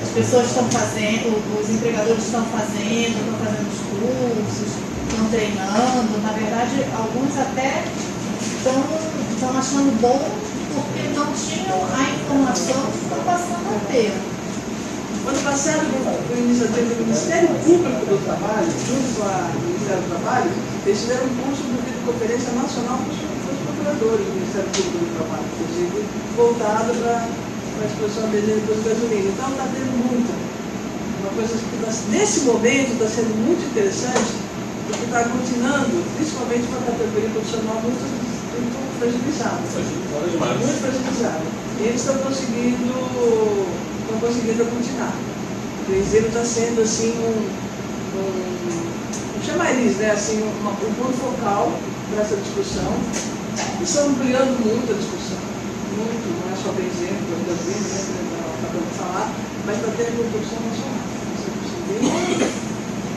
H: As pessoas estão fazendo, os empregadores estão fazendo os cursos, estão treinando, na verdade, alguns até estão achando bom porque não tinham a informação que estão passando a ter.
A: Ano passado, por iniciativa do Ministério Público do Trabalho, junto ao Ministério do Trabalho, eles fizeram um curso de videoconferência nacional para os procuradores do Ministério Público do Trabalho, inclusive voltado para a exposição de imposto de gasolina. Então está tendo muita. Uma coisa que nesse momento está sendo muito interessante, porque está aglutinando, principalmente uma categoria profissional muito fragilizada. Muito fragilizada. E eles estão conseguindo aglutinar. O Cruzeiro está sendo assim chamariz, né? Assim, um ponto focal para essa discussão. E estão ampliando muito a discussão. Muito, não é só bem exemplo, acabamos de falar, mas está tendo uma produção nacional.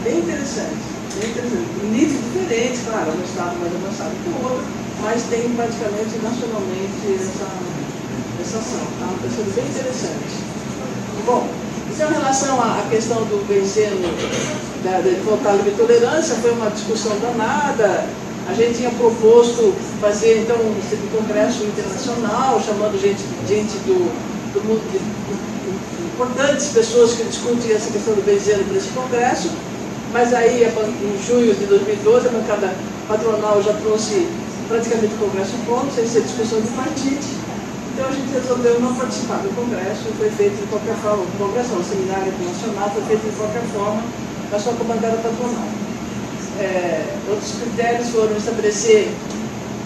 A: Bem interessante. Em níveis diferentes, claro, um estado mais avançado que o outro, mas tem praticamente nacionalmente essa ação. Está sendo bem interessante. Bom, então, em relação à questão do benzeno, de voltar à tolerância, foi uma discussão danada. A gente tinha proposto fazer, então, um congresso internacional, chamando gente do mundo, importantes pessoas que discutem essa questão do benzeno para esse congresso, mas aí, em junho de 2012, a bancada patronal já trouxe praticamente o congresso pronto, sem ser discussão de partite. Então a gente resolveu não participar do congresso, foi feito de qualquer forma, o congresso, o seminário internacional foi feito de qualquer forma, mas só com a bancada patronal. Outros critérios foram estabelecer,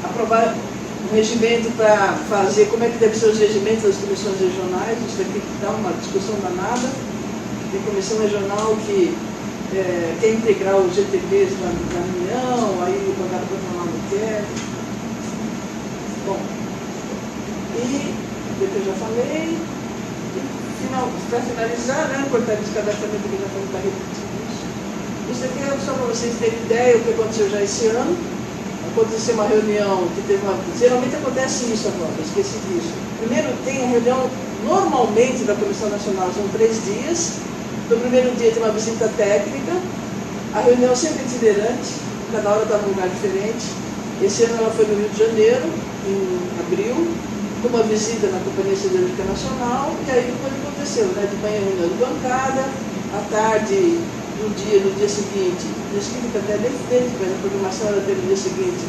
A: aprovar um regimento para fazer como é que deve ser os regimentos das comissões regionais, isso aqui dá uma discussão danada. Tem comissão regional que quer integrar os GTBs na União, aí a bancada patronal não quer. Bom, e depois eu já falei, para finalizar, né, portaria de cadastramento que já falei para repetir isso. Isso aqui é só para vocês terem ideia do que aconteceu já esse ano. Aconteceu uma reunião que teve geralmente acontece isso agora, eu esqueci disso. Primeiro tem a reunião normalmente da Comissão Nacional, são 3 dias. No primeiro dia tem uma visita técnica, a reunião sempre itinerante, cada hora está num lugar diferente. Esse ano ela foi no Rio de Janeiro, em abril, com uma visita na Companhia Siderúrgica Nacional, e aí depois aconteceu, né? De manhã reunião de bancada, à tarde, no dia seguinte, até dentro, mas a programação era ter no dia seguinte,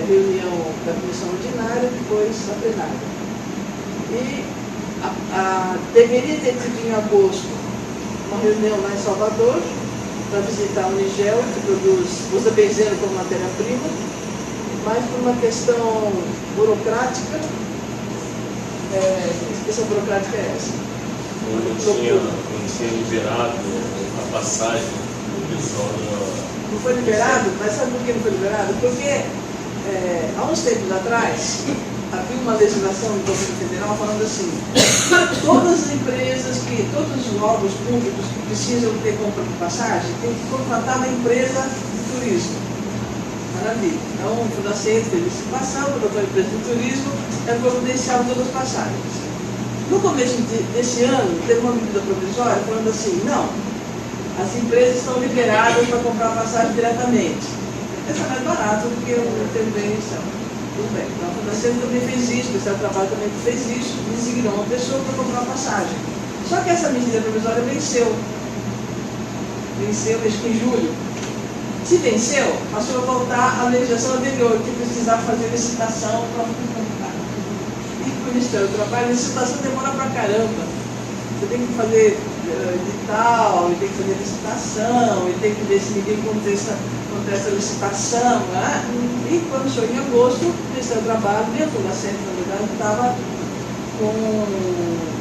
A: reunião da comissão ordinária, depois a plenária. E deveria ter tido em agosto uma reunião lá em Salvador, para visitar o Unigel, que usa benzeno como matéria-prima, mas por uma questão burocrática, que questão burocrática é essa?
I: Não tinha liberado a passagem do pessoal
A: Não foi liberado? Mas sabe por que não foi liberado? Porque há uns tempos atrás havia uma legislação do governo federal falando assim: todas as empresas, todos os órgãos públicos que precisam ter compra de passagem, tem que contratar uma empresa de turismo. Maravilha. Então, o Fundacentro fez licitação, contratou a empresa de turismo, providenciava todas as passagens. No começo desse ano, teve uma medida provisória falando assim: não, as empresas estão liberadas para comprar passagem diretamente. Essa é mais barata do que o intervenção. Tudo bem. Então, a Fundação também fez isso, o Ministério do Trabalho também fez isso, designou uma pessoa para comprar a passagem. Só que essa medida provisória venceu. Venceu, acho que em julho. Se venceu, passou a voltar à legislação anterior, que precisava fazer licitação para comprar. E o Ministério do Trabalho, a licitação demora pra caramba. Você tem que fazer edital, e tem que fazer licitação, e tem que ver se ninguém contesta a licitação, né? E quando chegou em agosto, o Ministério do Trabalho, e a Fundação, na verdade, estava com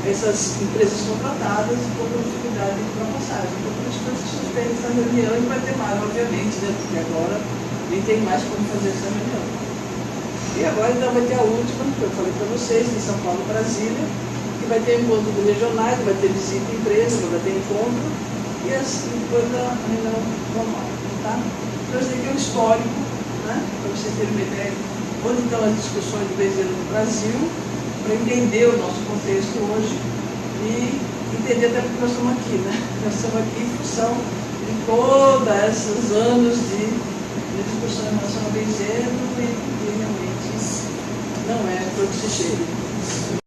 A: essas empresas contratadas por produtividade de ultrapassagem. Então, por isso que se suspende essa reunião e vai ter mais, obviamente, né? Porque agora nem tem mais como fazer essa reunião. E agora ainda vai ter a última, que eu falei para vocês, em São Paulo, Brasília, que vai ter encontro de regionais, vai ter visita à empresa, vai ter encontro, e assim depois da reunião normal, tá? Então, esse aqui é o histórico, né? Para vocês terem uma ideia onde estão as discussões de benzeiro no Brasil, para entender o nosso contexto hoje e entender até porque nós estamos aqui, né? Nós estamos aqui em função de todos esses anos de discussão em relação ao benzeiro e realmente não é todo se cheio.